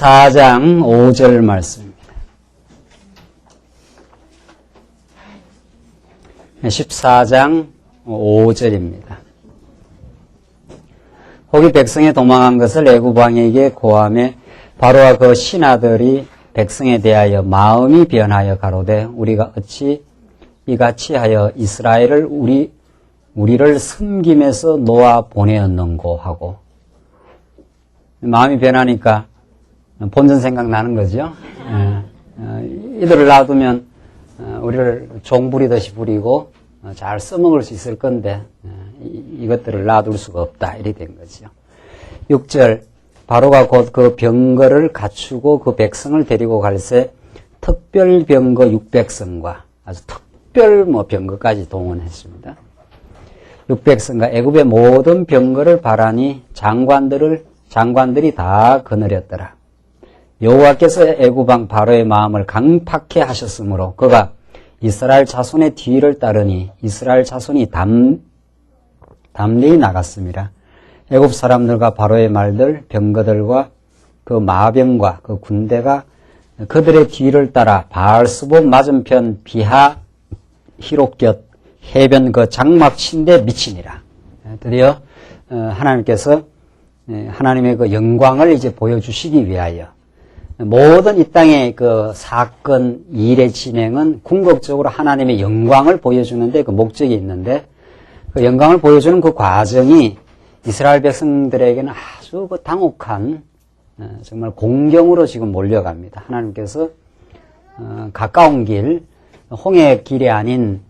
14장 5절 말씀입니다. 14장 5절입니다. 혹이 백성에 도망한 것을 애굽 왕에게 고하매 바로와 그 신하들이 백성에 대하여 마음이 변하여 가로되 우리가 어찌 이같이 하여 이스라엘을 우리를 섬김에서 놓아 보내었는고 하고, 마음이 변하니까 본전 생각나는 거죠. 이들을 놔두면 우리를 종 부리듯이 부리고 잘 써먹을 수 있을 건데 이것들을 놔둘 수가 없다, 이렇게 된 거죠. 6절, 바로가 곧 그 병거를 갖추고 그 백성을 데리고 갈새 특별 병거 600성과 아주 특별 병거까지 동원했습니다. 600성과 애굽의 모든 병거를 바라니 장관들이 다 거느렸더라. 여호와께서 애굽 왕 바로의 마음을 강팍해 하셨으므로 그가 이스라엘 자손의 뒤를 따르니 이스라엘 자손이 담대히 나갔습니다. 애굽 사람들과 바로의 말들, 병거들과 그 마병과 그 군대가 그들의 뒤를 따라 바알스본 맞은편 비하 히롯곁 해변 그 장막 침대 미치니라. 드디어 하나님께서 하나님의 그 영광을 이제 보여주시기 위하여 모든 이 땅의 그 사건, 일의 진행은 궁극적으로 하나님의 영광을 보여주는데 그 목적이 있는데, 그 영광을 보여주는 그 과정이 이스라엘 백성들에게는 아주 그 당혹한 정말 공경으로 지금 몰려갑니다. 하나님께서 가까운 길, 홍해 길이 아닌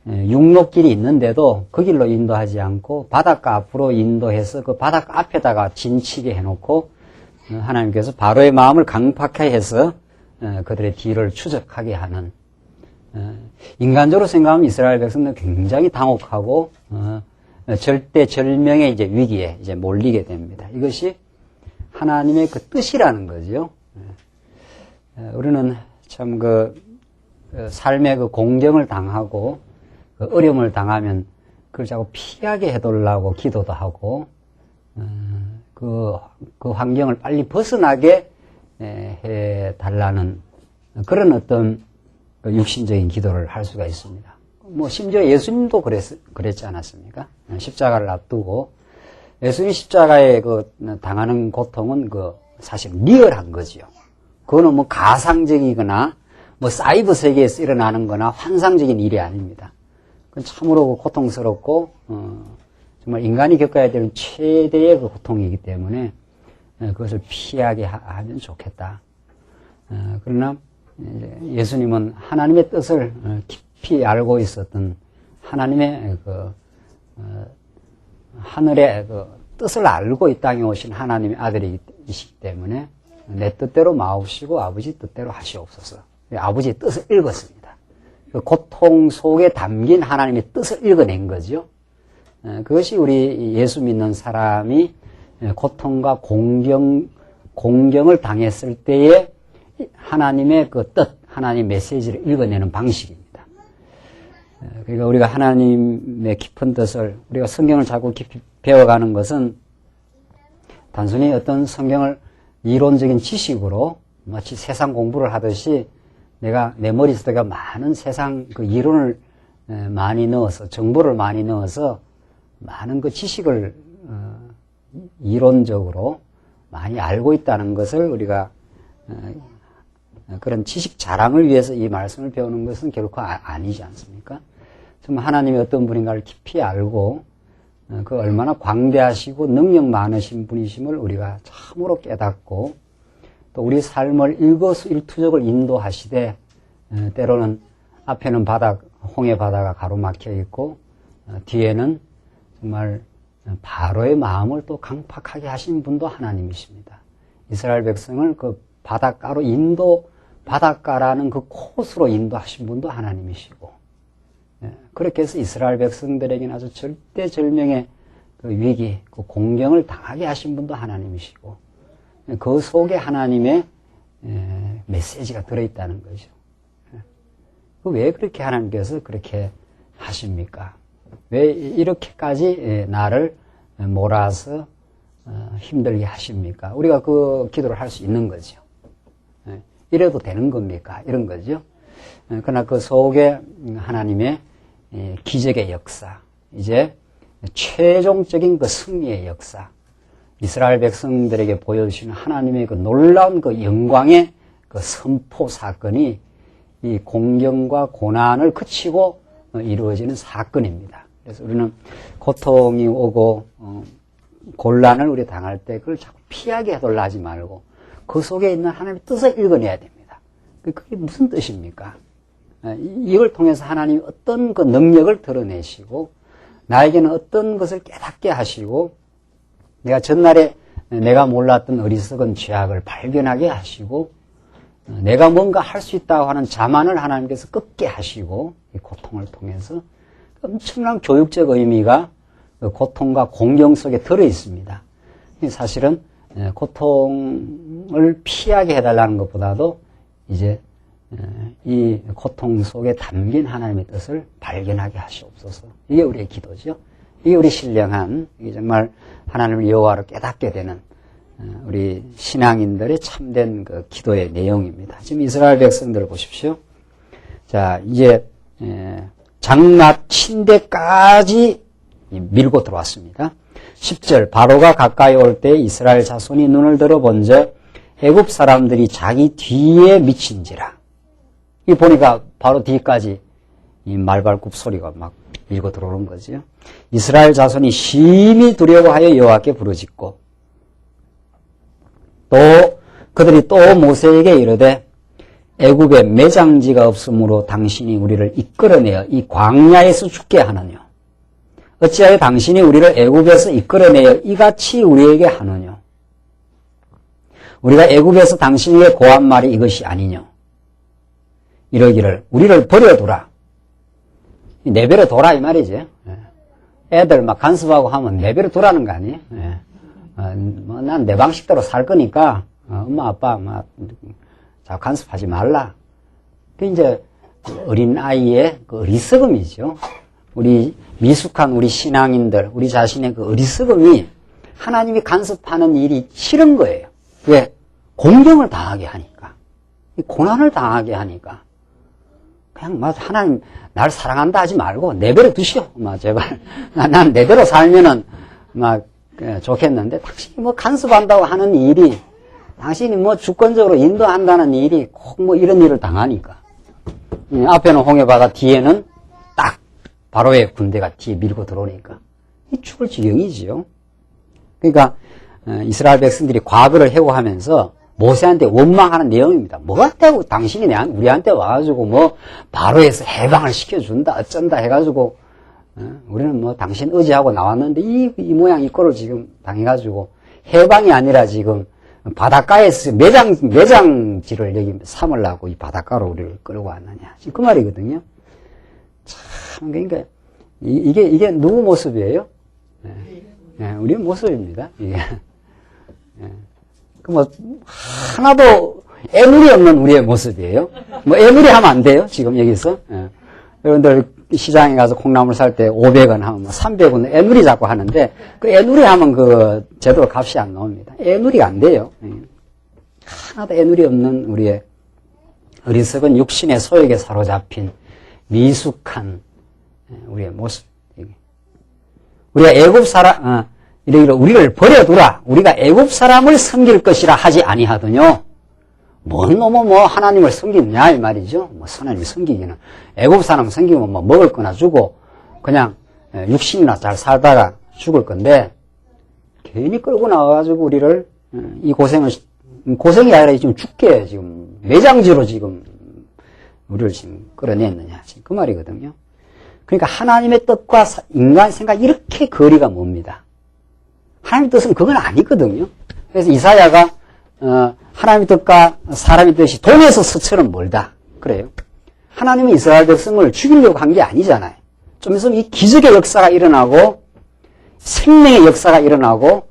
육로길이 있는데도 그 길로 인도하지 않고 바닷가 앞으로 인도해서 그 바닷가 앞에다가 진치게 해놓고 하나님께서 바로의 마음을 강팍하게 해서 그들의 뒤를 추적하게 하는, 인간적으로 생각하면 이스라엘 백성들은 굉장히 당혹하고 절대절명의 이제 위기에 이제 몰리게 됩니다. 이것이 하나님의 그 뜻이라는 거죠. 우리는 참 삶의 그 공경을 당하고 그 어려움을 당하면 그걸 자꾸 피하게 해달라고 기도도 하고, 그 환경을 빨리 벗어나게 해달라는 그런 어떤 육신적인 기도를 할 수가 있습니다. 심지어 예수님도 그랬지 않았습니까? 십자가를 앞두고 예수님 십자가에 당하는 고통은 사실 리얼한 거지요. 그거는 가상적이거나 사이버 세계에서 일어나는 거나 환상적인 일이 아닙니다. 그건 참으로 고통스럽고, 정말 인간이 겪어야 될 최대의 그 고통이기 때문에 그것을 피하게 하면 좋겠다. 그러나 예수님은 하나님의 뜻을 깊이 알고 있었던, 하나님의 하늘의 뜻을 알고 이 땅에 오신 하나님의 아들이시기 때문에 내 뜻대로 마옵시고 아버지 뜻대로 하시옵소서. 아버지의 뜻을 읽었습니다. 그 고통 속에 담긴 하나님의 뜻을 읽어낸 거죠. 그것이 우리 예수 믿는 사람이 고통과 공경을 당했을 때에 하나님의 그 뜻, 하나님의 메시지를 읽어내는 방식입니다. 그러니까 우리가 하나님의 깊은 뜻을, 우리가 성경을 자꾸 깊이 배워가는 것은 단순히 어떤 성경을 이론적인 지식으로 마치 세상 공부를 하듯이 내가 내 머릿속에 많은 세상 그 이론을 많이 넣어서, 정보를 많이 넣어서 많은 그 지식을 이론적으로 많이 알고 있다는 것을 우리가 그런 지식 자랑을 위해서 이 말씀을 배우는 것은 결코 아니지 않습니까? 정말 하나님이 어떤 분인가를 깊이 알고 그 얼마나 광대하시고 능력 많으신 분이심을 우리가 참으로 깨닫고, 또 우리 삶을 일거수일투족을 인도하시되 때로는 앞에는 홍해 바다가 가로막혀 있고 뒤에는 정말 바로의 마음을 또 강팍하게 하신 분도 하나님이십니다. 이스라엘 백성을 그 바닷가라는 그 코스로 인도하신 분도 하나님이시고, 그렇게 해서 이스라엘 백성들에게는 아주 절대절명의 그 위기, 그 공경을 당하게 하신 분도 하나님이시고, 그 속에 하나님의 메시지가 들어있다는 거죠. 왜 그렇게 하나님께서 그렇게 하십니까? 왜 이렇게까지 나를 몰아서 힘들게 하십니까? 우리가 그 기도를 할 수 있는 거죠. 이래도 되는 겁니까? 이런 거죠. 그러나 그 속에 하나님의 기적의 역사, 이제 최종적인 그 승리의 역사, 이스라엘 백성들에게 보여주시는 하나님의 그 놀라운 그 영광의 그 선포 사건이 이 공경과 고난을 그치고 이루어지는 사건입니다. 그래서 우리는 고통이 오고 곤란을 우리 당할 때 그걸 자꾸 피하게 해달라 하지 말고 그 속에 있는 하나님의 뜻을 읽어내야 됩니다. 그게 무슨 뜻입니까? 이걸 통해서 하나님이 어떤 그 능력을 드러내시고 나에게는 어떤 것을 깨닫게 하시고 내가 전날에 내가 몰랐던 어리석은 죄악을 발견하게 하시고 내가 뭔가 할 수 있다고 하는 자만을 하나님께서 꺾게 하시고 이 고통을 통해서 엄청난 교육적 의미가 고통과 공경 속에 들어 있습니다. 사실은 고통을 피하게 해달라는 것보다도 이제 이 고통 속에 담긴 하나님의 뜻을 발견하게 하시옵소서. 이게 우리의 기도죠. 이게 우리 신령한, 이게 정말 하나님을 여호와로 깨닫게 되는 우리 신앙인들의 참된 그 기도의 내용입니다. 지금 이스라엘 백성들을 보십시오. 자, 이제 장막 침대까지 밀고 들어왔습니다. 10절 바로가 가까이 올 때 이스라엘 자손이 눈을 들어 본즉 애굽 사람들이 자기 뒤에 미친지라. 이 보니까 바로 뒤까지 이 말발굽 소리가 막 밀고 들어오는 거죠. 이스라엘 자손이 심히 두려워하여 여호와께 부르짖고 또 그들이 또 모세에게 이르되 애굽에 매장지가 없으므로 당신이 우리를 이끌어내어 이 광야에서 죽게 하느냐. 어찌하여 당신이 우리를 애굽에서 이끌어내어 이같이 우리에게 하느냐. 우리가 애굽에서 당신에게 고한 말이 이것이 아니냐. 이러기를 우리를 버려두라. 내버려 둬라 이 말이지. 애들 막 간섭하고 하면 내버려 두라는 거 아니에요. 난 내 방식대로 살 거니까 엄마 아빠 막 자 간섭하지 말라. 그 이제 어린 아이의 그 어리석음이죠. 우리 미숙한 우리 신앙인들, 우리 자신의 그 어리석음이 하나님이 간섭하는 일이 싫은 거예요. 왜? 공경을 당하게 하니까, 고난을 당하게 하니까. 그냥 막 하나님 날 사랑한다 하지 말고 내버려 두시오. 막 제발 난 내대로 살면은 막 좋겠는데 당신이 뭐 간섭한다고 하는 일이, 당신이 뭐 주권적으로 인도한다는 일이 꼭 뭐 이런 일을 당하니까. 앞에는 홍해바다, 뒤에는 딱 바로의 군대가 뒤에 밀고 들어오니까 이 죽을 지경이지요. 그러니까 이스라엘 백성들이 과거를 회고하면서 모세한테 원망하는 내용입니다. 뭐가 되고 당신이 우리한테 와가지고 뭐 바로에서 해방을 시켜준다 어쩐다 해가지고 우리는 뭐 당신 의지하고 나왔는데 이 모양 이 꼴을 지금 당해가지고 해방이 아니라 지금 바닷가에서 매장지를 여기 삼으려고 이 바닷가로 우리를 끌고 왔느냐. 지금 그 말이거든요. 참, 그러니까, 이게 누구 모습이에요? 우리 모습입니다. 이게. 하나도 애누리 없는 우리의 모습이에요. 뭐, 애누리 하면 안 돼요. 지금 여기서. 여러분들 시장에 가서 콩나물 살 때 500원 하면 300원 애누리 자꾸 하는데, 그 애누리 하면 그 제대로 값이 안 나옵니다. 애누리가 안 돼요. 하나도 애누리 없는 우리의 어리석은 육신의 소욕에 사로잡힌 미숙한 우리의 모습. 우리가 애굽 사람, 이러기를 우리를 버려두라. 우리가 애굽 사람을 섬길 것이라 하지 아니하더뇨. 뭔 놈은 뭐 하나님을 섬기느냐 이 말이죠. 뭐 하나님을 섬기기는 애굽 사람 섬기면 뭐 먹을 거나 주고 그냥 육신이나 잘 살다가 죽을 건데 괜히 끌고 나와가지고 우리를 이 고생이 아니라 지금 죽게 지금 매장지로 지금 우리를 지금 끌어냈느냐 지금 그 말이거든요. 그러니까 하나님의 뜻과 인간 생각 이렇게 거리가 멉니다. 하나님의 뜻은 그건 아니거든요. 그래서 이사야가 하나님의 뜻과 사람의 뜻이 동에서 서처럼 멀다. 그래요. 하나님은 이스라엘 백성을 죽이려고 한 게 아니잖아요. 좀 있으면 이 기적의 역사가 일어나고 생명의 역사가 일어나고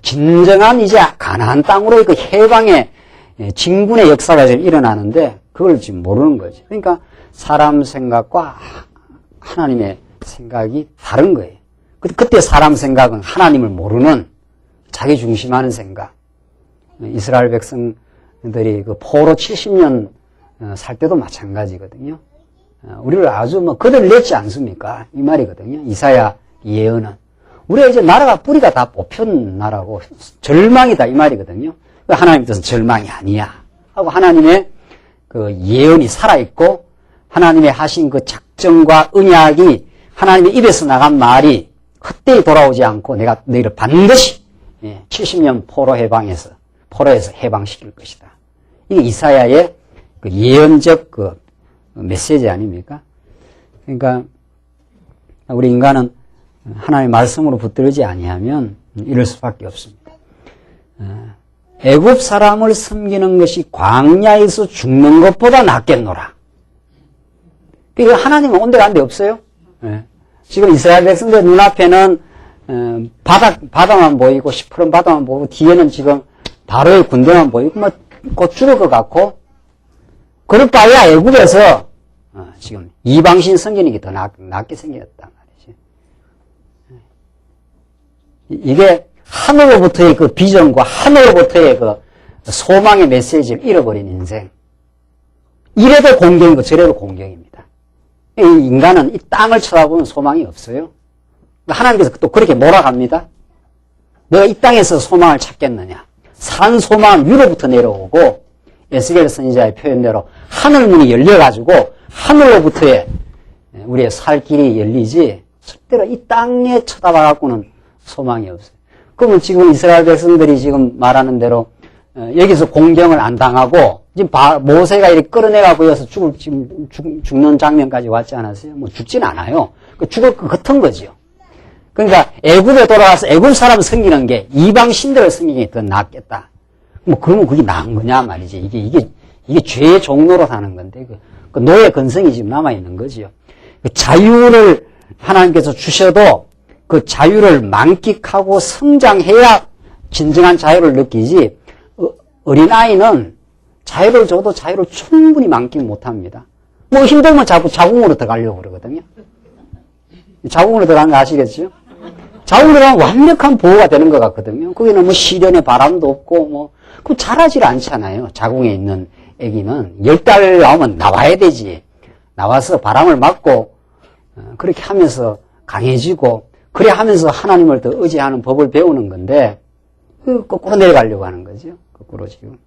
진정한 이제 가나안 땅으로의 그 해방의 진군의 역사가 지금 일어나는데 그걸 지금 모르는 거죠. 그러니까 사람 생각과 하나님의 생각이 다른 거예요. 그때 사람 생각은 하나님을 모르는 자기 중심하는 생각. 이스라엘 백성 들이 그 포로 70년 살 때도 마찬가지거든요. 우리를 아주 그들 냈지 않습니까? 이 말이거든요. 이사야 예언은. 우리가 이제 나라가 뿌리가 다 뽑힌 나라고 절망이다 이 말이거든요. 하나님 뜻은 절망이 아니야 하고 하나님의 그 예언이 살아있고 하나님의 하신 그 작정과 언약이 하나님의 입에서 나간 말이 헛되이 돌아오지 않고 내가 너희를 반드시 70년 포로에서 해방시킬 것이다. 이게 이사야의 그 예언적 그 메시지 아닙니까? 그러니까 우리 인간은 하나님의 말씀으로 붙들지 아니하면 이럴 수밖에 없습니다. 애굽 사람을 섬기는 것이 광야에서 죽는 것보다 낫겠노라. 그러니까 하나님은 온데간데 없어요. 지금 이스라엘 백성들 눈앞에는 바다만 보이고 시퍼런 바다만 보이고 뒤에는 지금 바로의 군대만 보이고 곧 죽을 것 같고 그럴 바에야 애굽에서 지금 이방신 섬기는 게 더 낫게 생겼단 말이지. 이게 하늘로부터의 그 비전과 하늘로부터의 그 소망의 메시지를 잃어버린 인생. 이래도 공경이고 저래도 공경입니다. 이 인간은 이 땅을 쳐다보는 소망이 없어요. 하나님께서 또 그렇게 몰아갑니다. 너가 이 땅에서 소망을 찾겠느냐. 산 소망은 위로부터 내려오고 에스겔 선지자의 표현대로 하늘문이 열려가지고 하늘로부터의 우리의 살 길이 열리지 절대로 이 땅에 쳐다봐갖고는 소망이 없어요. 그러면 지금 이스라엘 백성들이 지금 말하는 대로 여기서 공경을 안 당하고 지금 모세가 이렇게 끌어내가고 여기서 죽는 장면까지 왔지 않았어요? 뭐 죽진 않아요. 죽을 것 같은 거지요. 그러니까 애굽에 돌아와서 애굽 사람 섬기는 게 이방 신들을 섬기는 게 더 낫겠다. 뭐 그러면 그게 나은 거냐 말이지. 이게 죄의 종로로 사는 건데 그 노예 근성이 지금 남아 있는 거지요. 그 자유를 하나님께서 주셔도 그 자유를 만끽하고 성장해야 진정한 자유를 느끼지. 어린아이는 자유를 줘도 자유를 충분히 만끽 못합니다. 뭐 힘들면 자꾸 자궁으로 들어가려고 그러거든요. 자궁으로 들어가는 거 아시겠죠? 자궁으로 들어가면 완벽한 보호가 되는 것 같거든요. 거기는 뭐 시련의 바람도 없고 그럼 자라질 않잖아요. 자궁에 있는 아기는 10달 나오면 나와야 되지. 나와서 바람을 맞고 그렇게 하면서 강해지고 그래 하면서 하나님을 더 의지하는 법을 배우는 건데 거꾸로 내려가려고 하는 거죠. 거꾸로 지금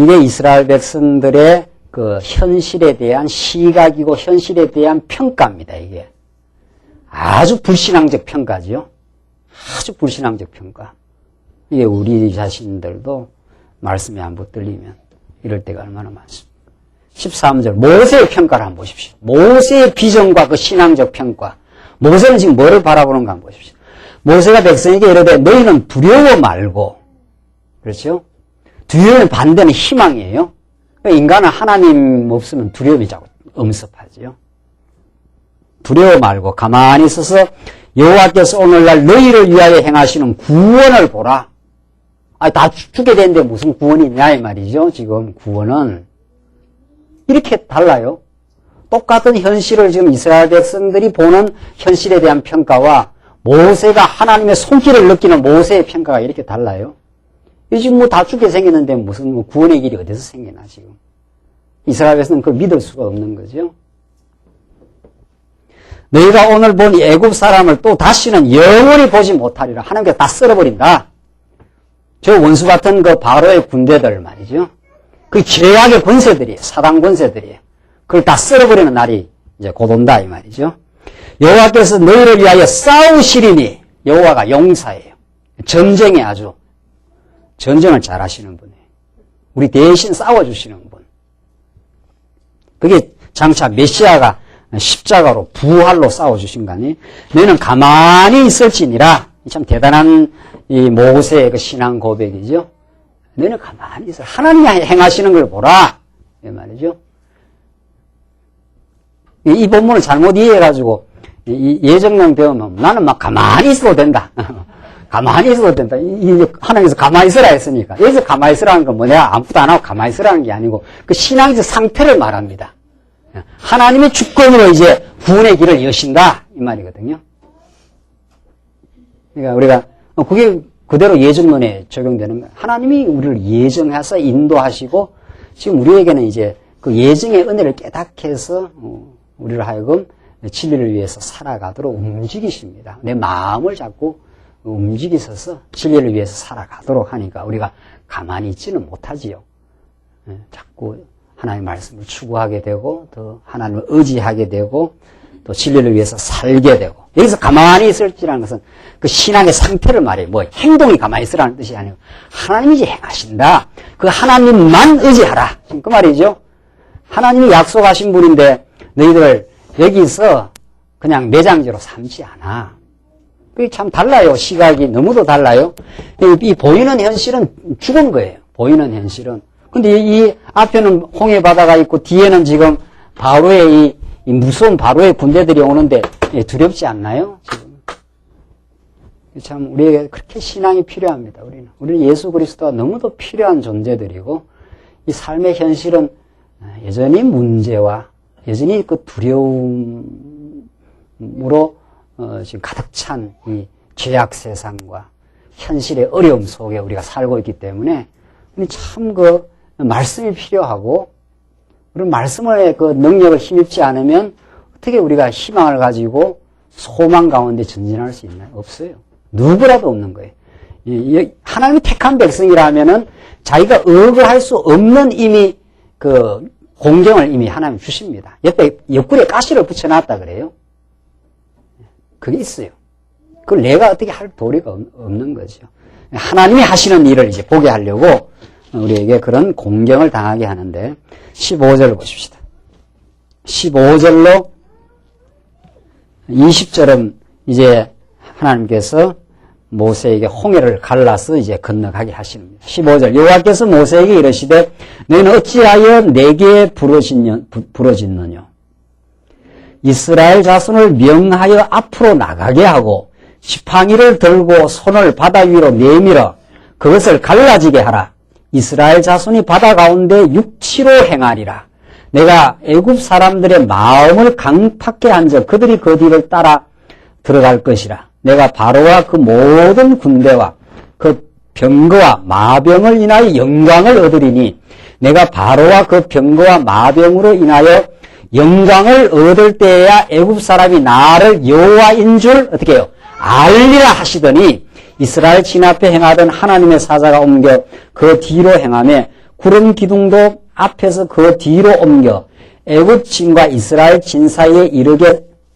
이게 이스라엘 백성들의 그 현실에 대한 시각이고 현실에 대한 평가입니다. 이게 아주 불신앙적 평가죠. 아주 불신앙적 평가. 이게 우리 자신들도 말씀이 안 붙들리면 이럴 때가 얼마나 많습니까? 13절 모세의 평가를 한번 보십시오. 모세의 비전과 그 신앙적 평가. 모세는 지금 뭐를 바라보는가 한번 보십시오. 모세가 백성에게 이르되 너희는 두려워 말고, 그렇죠? 두려움의 반대는 희망이에요. 인간은 하나님 없으면 두려움이 자꾸 엄습하지요. 두려워 말고 가만히 있어서 여호와께서 오늘날 너희를 위하여 행하시는 구원을 보라. 다 죽게 되는데 무슨 구원이 있냐 이 말이죠. 지금 구원은 이렇게 달라요. 똑같은 현실을 지금 이스라엘 백성들이 보는 현실에 대한 평가와 모세가 하나님의 손길을 느끼는 모세의 평가가 이렇게 달라요. 지금 뭐 다 죽게 생겼는데 무슨 구원의 길이 어디서 생기나 지금. 이스라엘 백성은 그걸 믿을 수가 없는 거죠. 너희가 오늘 본 애굽 사람을 또 다시는 영원히 보지 못하리라. 하나님께서 다 썰어버린다. 저 원수 같은 그 바로의 군대들 말이죠. 그 죄악의 권세들이에요. 사단 권세들이에요. 그걸 다 썰어버리는 날이 이제 곧 온다 이 말이죠. 여호와께서 너희를 위하여 싸우시리니 여호와가 용사예요. 전쟁에 아주 전쟁을 잘 하시는 분이에요. 우리 대신 싸워주시는 분. 그게 장차 메시아가 십자가로 부활로 싸워주신 거 아니에요? 너희는 가만히 있을지니라. 참 대단한 이 모세의 그 신앙 고백이죠. 너희는 가만히 있어. 하나님이 행하시는 걸 보라. 이 말이죠. 이 본문을 잘못 이해해가지고 예정론 배우면 나는 막 가만히 있어도 된다. 가만히 있어도 된다. 하나님께서 가만히 있으라 했으니까. 여기서 가만히 있으라는 건 뭐 내가 아무것도 안 하고 가만히 있으라는 게 아니고 그 신앙적 상태를 말합니다. 하나님의 주권으로 이제 구원의 길을 여신다 이 말이거든요. 그러니까 우리가 그게 그대로 예정론에 적용되는 거예요. 하나님이 우리를 예정해서 인도하시고 지금 우리에게는 이제 그 예정의 은혜를 깨닫게 해서 우리를 하여금 진리를 위해서 살아가도록 움직이십니다. 내 마음을 잡고 움직이셔서 진리를 위해서 살아가도록 하니까 우리가 가만히 있지는 못하지요. 자꾸 하나님의 말씀을 추구하게 되고 또 하나님을 의지하게 되고 또 진리를 위해서 살게 되고 여기서 가만히 있을지라는 것은 그 신앙의 상태를 말해요. 뭐 행동이 가만히 있으라는 뜻이 아니고 하나님이 이제 행하신다. 그 하나님만 의지하라. 지금 그 말이죠. 하나님이 약속하신 분인데 너희들 여기서 그냥 내장지로 삼지 않아. 그게 참 달라요. 시각이 너무도 달라요. 이 보이는 현실은 죽은 거예요. 보이는 현실은. 근데 이 앞에는 홍해 바다가 있고 뒤에는 지금 바로의 이 무서운 바로의 군대들이 오는데 두렵지 않나요? 지금. 참 우리에게 그렇게 신앙이 필요합니다. 우리는 예수 그리스도가 너무도 필요한 존재들이고 이 삶의 현실은 여전히 문제와 여전히 그 두려움으로 지금 가득 찬 이 죄악 세상과 현실의 어려움 속에 우리가 살고 있기 때문에 참 그 말씀이 필요하고 그런 말씀의 그 능력을 힘입지 않으면 어떻게 우리가 희망을 가지고 소망 가운데 전진할 수 있나요? 없어요. 누구라도 없는 거예요. 하나님이 택한 백성이라면은 자기가 억울할 수 없는 이미 그 공경을 이미 하나님 주십니다. 옆구리에 가시를 붙여놨다 그래요. 그게 있어요. 그걸 내가 어떻게 할 도리가 없는 거죠. 하나님이 하시는 일을 이제 보게 하려고 우리에게 그런 공경을 당하게 하는데 15절을 보십시다. 15절로 20절은 이제 하나님께서 모세에게 홍해를 갈라서 이제 건너가게 하십니다. 15절 여호와께서 모세에게 이르시되 너희는 어찌하여 내게 부르짖느냐 이스라엘 자손을 명하여 앞으로 나가게 하고 지팡이를 들고 손을 바다 위로 내밀어 그것을 갈라지게 하라. 이스라엘 자손이 바다 가운데 육치로 행하리라. 내가 애굽 사람들의 마음을 강팍게 한즉 그들이 그 뒤를 따라 들어갈 것이라. 내가 바로와 그 모든 군대와 그 병거와 마병을 인하여 영광을 얻으리니 내가 바로와 그 병거와 마병으로 인하여 영광을 얻을 때에야 애굽 사람이 나를 여호와인 줄 어떻게 해요? 알리라 하시더니 이스라엘 진 앞에 행하던 하나님의 사자가 옮겨 그 뒤로 행하며 구름 기둥도 앞에서 그 뒤로 옮겨 애굽 진과 이스라엘 진 사이에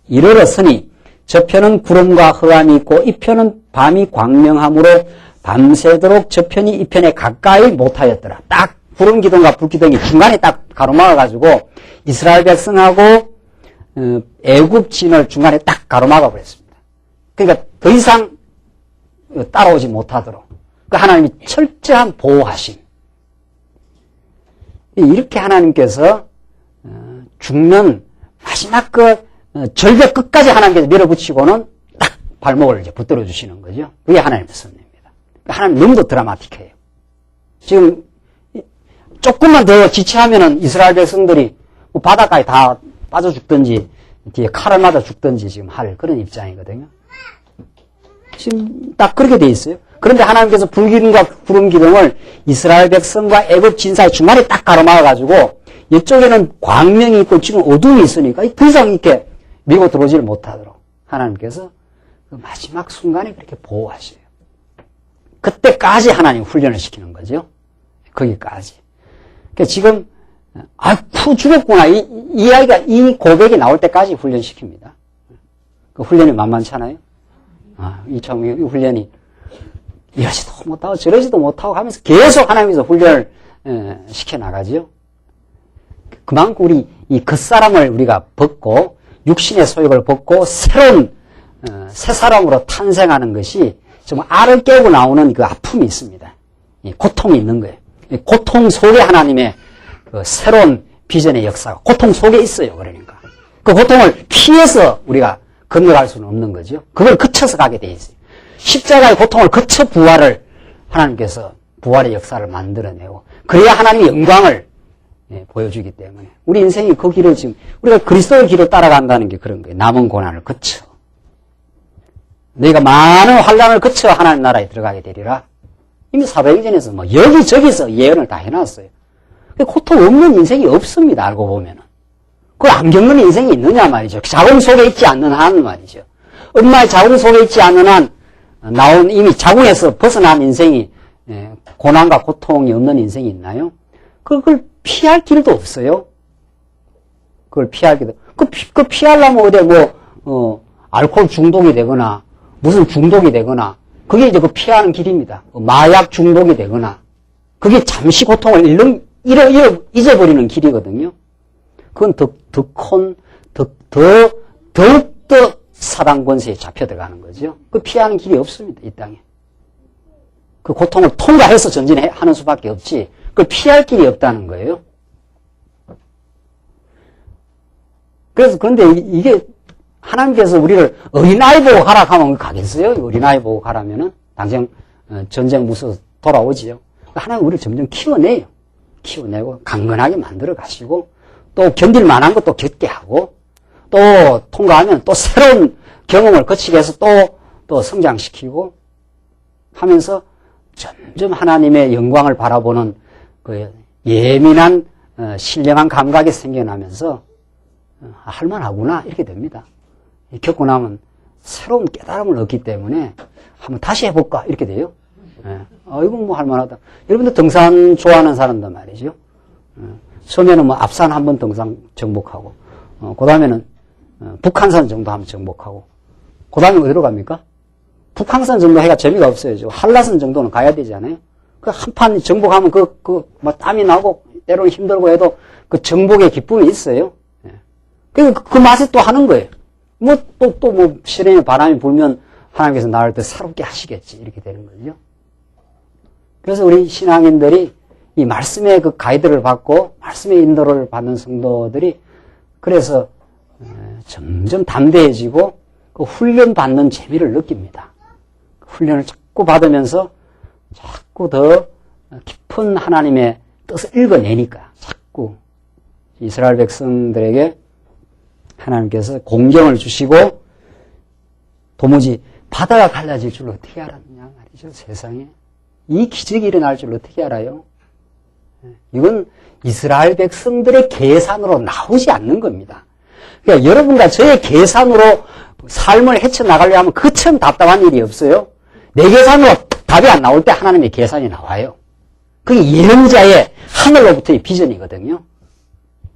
이르렀으니 저편은 구름과 흑암이 있고 이편은 밤이 광명함으로 밤새도록 저편이 이편에 가까이 못하였더라. 딱 구름 기둥과 불 기둥이 중간에 딱 가로막아가지고 이스라엘 백성하고 애굽 진을 중간에 딱 가로막아 버렸습니다. 그러니까 더 이상 따라오지 못하도록 하나님이 철저한 보호하심. 이렇게 하나님께서 죽는 마지막 그 절벽 끝까지 하나님께서 밀어붙이고는 딱 발목을 이제 붙들어 주시는 거죠. 그게 하나님의 섭리입니다. 하나님 너무도 드라마틱해요. 지금 조금만 더 지체하면은 이스라엘 백성들이 바닷가에 다 빠져 죽든지 뒤에 칼을 맞아 죽든지 지금 할 그런 입장이거든요. 지금 딱 그렇게 돼 있어요. 그런데 하나님께서 불기둥과 구름 기둥을 이스라엘 백성과 애굽 진사의 중간에 딱 가로막아가지고 이쪽에는 광명이 있고 지금 어둠이 있으니까 더 이상 이렇게 밀고 들어오지를 못하도록 하나님께서 그 마지막 순간에 그렇게 보호하셔요. 그때까지 하나님 훈련을 시키는 거죠. 거기까지. 그러니까 지금 푸 죽었구나 이 아이가 이 고백이 나올 때까지 훈련시킵니다. 그 훈련이 만만찮아요? 이 훈련이 이러지도 못하고 저러지도 못하고 하면서 계속 하나님께서 훈련을 시켜나가죠. 그만큼 우리 이 겉사람을 우리가 벗고 육신의 소욕을 벗고 새로운 새 사람으로 탄생하는 것이 정말 알을 깨고 나오는 그 아픔이 있습니다. 고통이 있는 거예요. 고통 속에 하나님의 그 새로운 비전의 역사가 고통 속에 있어요. 그러니까 그 고통을 피해서 우리가 건너갈 수는 없는 거죠. 그걸 거쳐서 가게 돼 있어요. 십자가의 고통을 거쳐 하나님께서 부활의 역사를 만들어내고 그래야 하나님의 영광을 보여주기 때문에 우리 인생이 그 길을 지금 우리가 그리스도의 길을 따라간다는 게 그런 거예요. 남은 고난을 거쳐. 너희가 많은 환란을 거쳐 하나님 나라에 들어가게 되리라. 이미 사도행전에서 뭐 여기저기서 예언을 다 해놨어요. 고통 없는 인생이 없습니다. 알고 보면은. 그걸 안 겪는 인생이 있느냐 말이죠. 자궁 속에 있지 않는 한 말이죠. 엄마의 자궁 속에 있지 않는 한 나온 이미 자궁에서 벗어난 인생이 고난과 고통이 없는 인생이 있나요? 그걸 피할 길도 없어요. 그걸 피할 길도. 그 피하려면 어디 알코올 중독이 되거나 무슨 중독이 되거나 그게 이제 그 피하는 길입니다. 마약 중독이 되거나 그게 잠시 고통을 잊어버리는 길이거든요. 그건 더욱더 사단 권세에 잡혀 들어가는 거죠. 그 피하는 길이 없습니다. 이 땅에. 그 고통을 통과해서 전진하는 수밖에 없지 그걸 피할 길이 없다는 거예요. 그런데 이게 하나님께서 우리를 어린아이 보고 가라 하면 가겠어요? 어린아이 보고 가라면은 당장 전쟁 무서워서 돌아오지요. 하나님 우리를 점점 키워내고 강건하게 만들어 가시고 또 견딜 만한 것도 겪게 하고 또 통과하면 또 새로운 경험을 거치게 해서 또 성장시키고 하면서 점점 하나님의 영광을 바라보는 그 예민한 신령한 감각이 생겨나면서 할만하구나 이렇게 됩니다. 겪고 나면 새로운 깨달음을 얻기 때문에 한번 다시 해볼까 이렇게 돼요. 이건 뭐 할만하다. 여러분들 등산 좋아하는 사람들 말이죠. 처음에는 뭐 앞산 한번 등산 정복하고 그 다음에는 북한산 정도 한번 정복하고 그 다음에 어디로 갑니까? 북한산 정도 해가 재미가 없어요. 한라산 정도는 가야 되잖아요. 그 한 판 정복하면 뭐 땀이 나고 때로는 힘들고 해도 그 정복의 기쁨이 있어요. 그 맛에 또 하는 거예요. 뭐 실행에 바람이 불면 하나님께서 나를 더 새롭게 하시겠지. 이렇게 되는 거죠. 그래서 우리 신앙인들이 이 말씀의 그 가이드를 받고 말씀의 인도를 받는 성도들이 그래서 점점 담대해지고 그 훈련 받는 재미를 느낍니다. 훈련을 자꾸 받으면서 자꾸 더 깊은 하나님의 뜻을 읽어내니까 자꾸 이스라엘 백성들에게 하나님께서 공경을 주시고 도무지 바다가 갈라질 줄 어떻게 알았느냐 말이죠. 세상에. 이 기적이 일어날 줄 어떻게 알아요? 이건 이스라엘 백성들의 계산으로 나오지 않는 겁니다. 그러니까 여러분과 저의 계산으로 삶을 헤쳐나가려면 그처럼 답답한 일이 없어요. 내 계산으로 답이 안 나올 때 하나님의 계산이 나와요. 그게 예언자의 하늘로부터의 비전이거든요.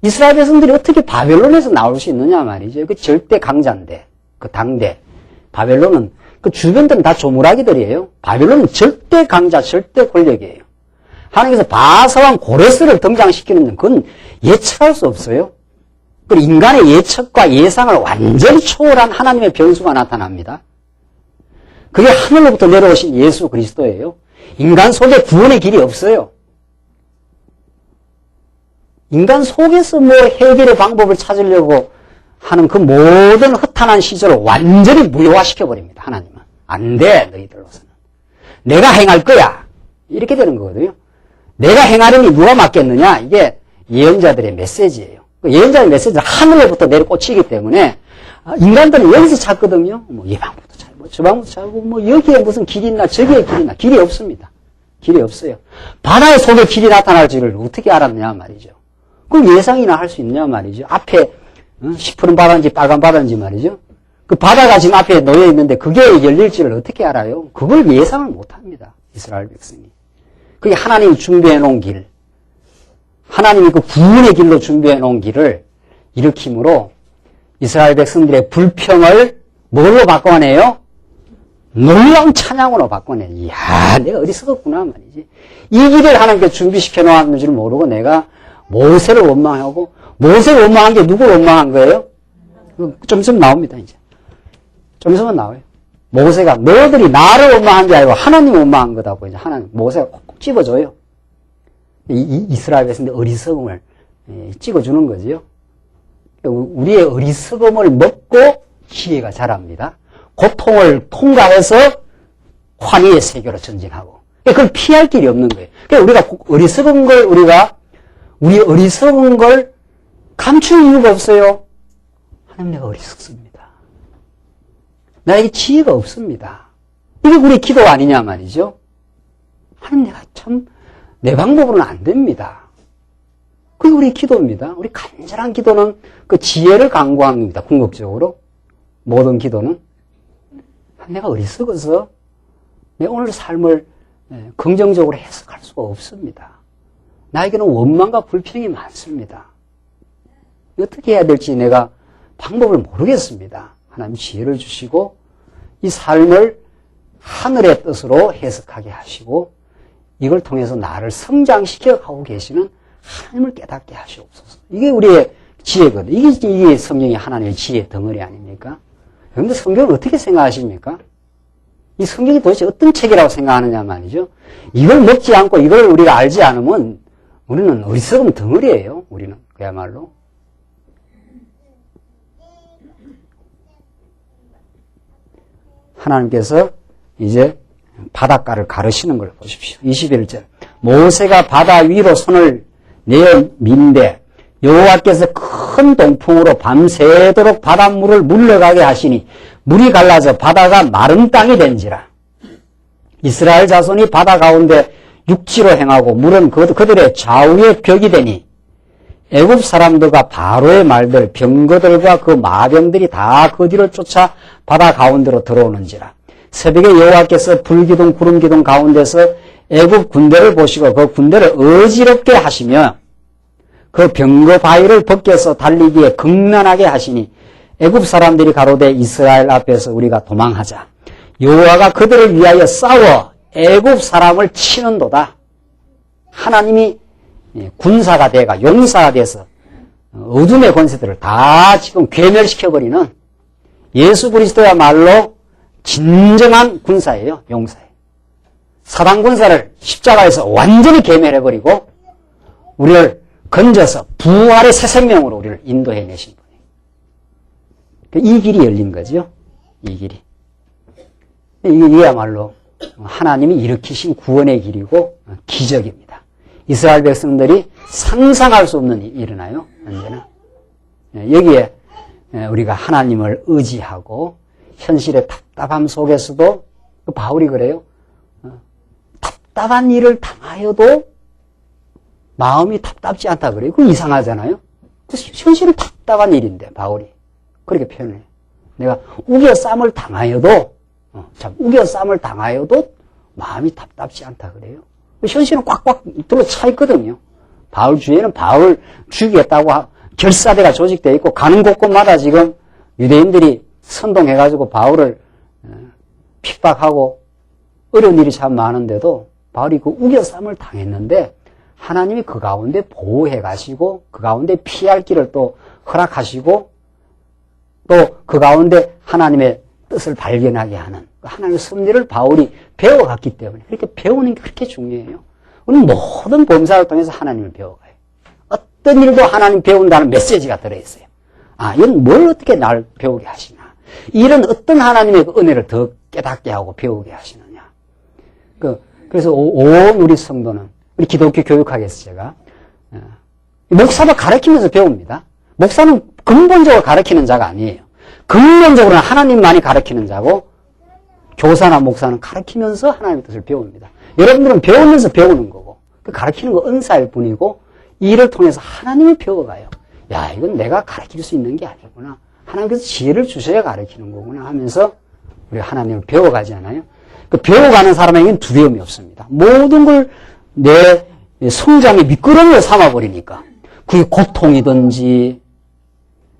이스라엘 백성들이 어떻게 바벨론에서 나올 수 있느냐 말이죠. 그 절대 강자인데, 그 당대. 바벨론은, 그 주변들은 다 조물아기들이에요. 바벨론은 절대 강자, 절대 권력이에요. 하나님께서 바사왕 고레스를 등장시키는 건 예측할 수 없어요. 그리고 인간의 예측과 예상을 완전히 초월한 하나님의 변수가 나타납니다. 그게 하늘로부터 내려오신 예수 그리스도예요. 인간 속에 구원의 길이 없어요. 인간 속에서 뭐 해결의 방법을 찾으려고 하는 그 모든 허탄한 시절을 완전히 무효화시켜버립니다. 하나님은. 안 돼, 너희들로서는. 내가 행할 거야. 이렇게 되는 거거든요. 내가 행하려니 누가 맡겠느냐? 이게 예언자들의 메시지예요. 그 예언자의 메시지는 하늘로부터 내려 꽂히기 때문에 인간들은 여기서 찾거든요. 뭐 이 방법도 찾고 저 방법도 찾고 뭐 여기에 무슨 길이 있나 저기에 길이 있나. 길이 없습니다. 길이 없어요. 바다의 속에 길이 나타날 줄을 어떻게 알았느냐 말이죠. 그걸 예상이나 할 수 있냐 말이죠. 앞에 시푸른 바다인지 빨간 바다인지 말이죠. 그 바다가 지금 앞에 놓여 있는데 그게 열릴지를 어떻게 알아요? 그걸 예상을 못합니다. 이스라엘 백성이. 그게 하나님이 준비해 놓은 길. 하나님이 그 구원의 길로 준비해 놓은 길을 일으킴으로 이스라엘 백성들의 불평을 뭘로 바꿔내요? 놀라운 찬양으로 바꿔내. 이야, 내가 어리석었구나 말이지. 이 길을 하나님께 준비시켜 놓았는 줄 모르고 내가 모세를 원망하고, 모세를 원망한 게 누구를 원망한 거예요? 좀 있으면 나옵니다, 이제. 좀 있으면 나와요. 모세가 너희들이 나를 원망한 게 아니고 하나님을 원망한 거다고 이제 하나님, 모세가 콕콕 집어줘요. 이스라엘 백성들 어리석음을 찍어주는 거지요. 우리의 어리석음을 먹고 지혜가 자랍니다. 고통을 통과해서 환희의 세계로 전진하고. 그걸 피할 길이 없는 거예요. 그러니까 우리가 어리석은 걸 우리 어리석은 걸 감출 이유가 없어요. 하나님 내가 어리석습니다. 나에게 지혜가 없습니다. 이게 우리 기도 아니냐 말이죠. 하나님, 내가 참 내 방법으로는 안 됩니다. 그게 우리 기도입니다. 우리 간절한 기도는 그 지혜를 강구하는 겁니다. 궁극적으로. 모든 기도는. 내가 어리석어서 내 오늘 삶을 긍정적으로 해석할 수가 없습니다. 나에게는 원망과 불평이 많습니다. 어떻게 해야 될지 내가 방법을 모르겠습니다. 하나님 지혜를 주시고 이 삶을 하늘의 뜻으로 해석하게 하시고 이걸 통해서 나를 성장시켜 가고 계시는 하나님을 깨닫게 하시옵소서. 이게 우리의 지혜거든요. 이게 성경이 하나님의 지혜 덩어리 아닙니까? 그런데 성경을 어떻게 생각하십니까? 이 성경이 도대체 어떤 책이라고 생각하느냐 말이죠. 이걸 먹지 않고 이걸 우리가 알지 않으면 우리는 어리석은 덩어리예요. 우리는 그야말로. 하나님께서 이제 바닷가를 가르시는 걸 보십시오. 21절. 모세가 바다 위로 손을 내어 민대 여호와께서 큰 동풍으로 밤새도록 바닷물을 물러가게 하시니 물이 갈라져 바다가 마른 땅이 된지라. 이스라엘 자손이 바다 가운데 육지로 행하고 물은 그들의 좌우에 벽이 되니 애굽 사람들과 바로의 말들 병거들과 그 마병들이 다 그 뒤를 쫓아 바다 가운데로 들어오는지라. 새벽에 여호와께서 불기둥 구름기둥 가운데서 애굽 군대를 보시고 그 군대를 어지럽게 하시며 그 병거 바위를 벗겨서 달리기에 극난하게 하시니 애굽 사람들이 가로되 이스라엘 앞에서 우리가 도망하자. 여호와가 그들을 위하여 싸워 애굽 사람을 치는도다. 하나님이 군사가 돼가 용사가 돼서 어둠의 권세들을 다 지금 괴멸시켜버리는 예수 그리스도야말로 진정한 군사예요. 용사예요. 사단 군사를 십자가에서 완전히 괴멸해버리고 우리를 건져서 부활의 새 생명으로 우리를 인도해내신 분이에요. 이 길이 열린 거죠. 이 길이. 이게야말로 하나님이 일으키신 구원의 길이고 기적입니다. 이스라엘 백성들이 상상할 수 없는 일이 일어나요. 언제나. 여기에 우리가 하나님을 의지하고 현실의 답답함 속에서도 바울이 그래요. 답답한 일을 당하여도 마음이 답답지 않다 그래요. 그거 이상하잖아요. 현실은 답답한 일인데 바울이 그렇게 표현해요. 내가 우겨쌈을 당하여도 우겨쌈을 당하여도 마음이 답답지 않다 그래요. 현실은 꽉꽉 들어차 있거든요. 바울 주위에는 바울 죽이겠다고 결사대가 조직되어 있고 가는 곳곳마다 지금 유대인들이 선동해가지고 바울을 핍박하고 어려운 일이 참 많은데도 바울이 그 우겨쌈을 당했는데 하나님이 그 가운데 보호해 가시고 그 가운데 피할 길을 또 허락하시고 또 그 가운데 하나님의 뜻을 발견하게 하는 하나님의 섭리를 바울이 배워갔기 때문에 그렇게 배우는 게 그렇게 중요해요. 우리는 모든 범사를 통해서 하나님을 배워가요. 어떤 일도 하나님 배운다는 메시지가 들어있어요. 이건 뭘 어떻게 날 배우게 하시나. 이런 어떤 하나님의 그 은혜를 더 깨닫게 하고 배우게 하시느냐. 그래서 온 우리 성도는 우리 기독교 교육학에서 제가 목사도 가르치면서 배웁니다. 목사는 근본적으로 가르치는 자가 아니에요. 근본적으로는 하나님만이 가르치는 자고 교사나 목사는 가르치면서 하나님의 뜻을 배웁니다. 여러분들은 배우면서 배우는 거고 가르치는 거 은사일 뿐이고 이 일을 통해서 하나님을 배워가요. 야, 이건 내가 가르칠 수 있는 게 아니구나. 하나님께서 지혜를 주셔야 가르치는 거구나 하면서 우리가 하나님을 배워가잖아요. 그 배워가는 사람에게는 두려움이 없습니다. 모든 걸 내 성장의 미끄러움을 삼아버리니까 그게 고통이든지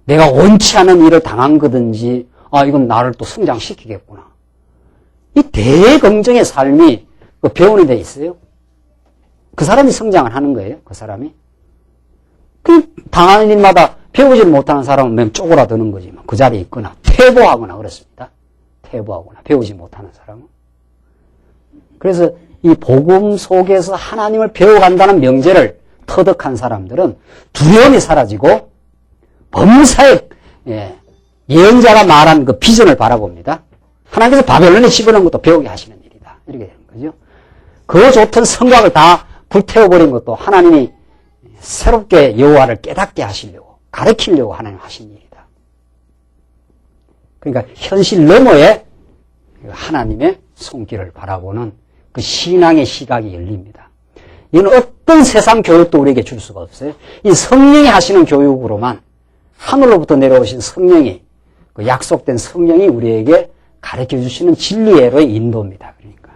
내가 원치 않은 일을 당한 거든지 이건 나를 또 성장시키겠구나. 이 대긍정의 삶이 그 배우는 데 있어요. 그 사람이 성장을 하는 거예요. 그 사람이. 그 당하는 일마다 배우지 못하는 사람은 맨 쪼그라드는 거지. 그 자리에 있거나 퇴보하거나 그렇습니다. 퇴보하거나 배우지 못하는 사람은. 그래서 이 복음 속에서 하나님을 배워간다는 명제를 터득한 사람들은 두려움이 사라지고 범사의 예언자가 말한 그 비전을 바라봅니다. 하나님께서 바벨론에 집어넣은 것도 배우게 하시는 일이다. 이렇게 되는 거죠. 그 좋던 성곽을 다 불태워버린 것도 하나님이 새롭게 여호와를 깨닫게 하시려고 가르치려고 하나님 하신 일이다. 그러니까 현실 너머에 하나님의 손길을 바라보는 그 신앙의 시각이 열립니다. 이는 어떤 세상 교육도 우리에게 줄 수가 없어요. 이 성령이 하시는 교육으로만 하늘로부터 내려오신 성령이 그 약속된 성령이 우리에게 가르쳐 주시는 진리의 인도입니다. 그러니까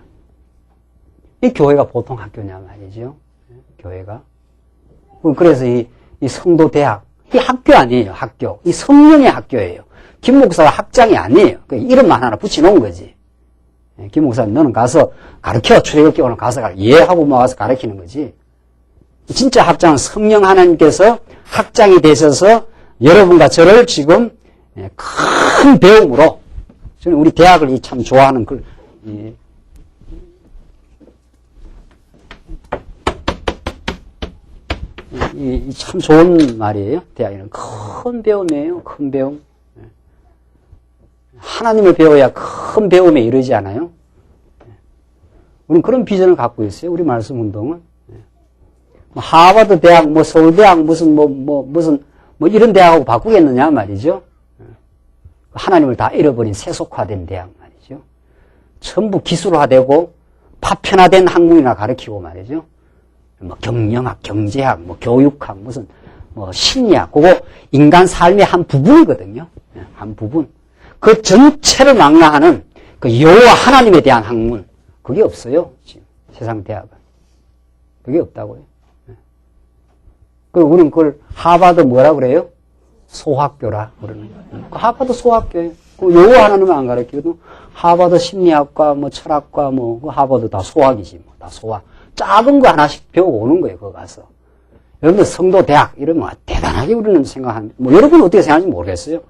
이 교회가 보통 학교냐 말이죠. 교회가. 그래서 이 성도 대학 이 학교 아니에요. 학교. 이 성령의 학교예요. 김 목사가 학장이 아니에요. 그 이름만 하나 붙여놓은 거지. 김 목사님 너는 가서 가르쳐. 출애굽기 오늘 가서 하고 와서 가르치는 거지. 진짜 학장은 성령 하나님께서 학장이 되셔서 여러분과 저를 지금 큰 배움으로, 저는 우리 대학을 참 좋아하는 참 좋은 말이에요. 대학에는 큰 배움이에요. 큰 배움. 하나님을 배워야 큰 배움에 이르지 않아요? 우리는 그런 비전을 갖고 있어요. 우리 말씀 운동은. 하버드 대학, 서울대학, 무슨 이런 대학하고 바꾸겠느냐 말이죠. 하나님을 다 잃어버린 세속화된 대학 말이죠. 전부 기술화되고 파편화된 학문이나 가르치고 말이죠. 경영학, 경제학, 교육학, 심리학, 그거 인간 삶의 한 부분이거든요. 한 부분. 그 전체를 망라하는 그 여호와 하나님에 대한 학문, 그게 없어요. 지금 세상 대학은. 그게 없다고요. 그리고 우리는 그걸 하버드 뭐라 그래요? 소학교라 그러는 거예요. 하버드 소학교예요. 그 여호와 하나님은 안 가르치거든. 하버드 심리학과, 철학과, 하버드 다 소학이지, 다 소학. 작은 거 하나씩 배워오는 거예요, 거기 가서. 여러분들 성도 대학, 이러면 대단하게 우리는 생각합니다. 여러분은 어떻게 생각하는지 모르겠어요.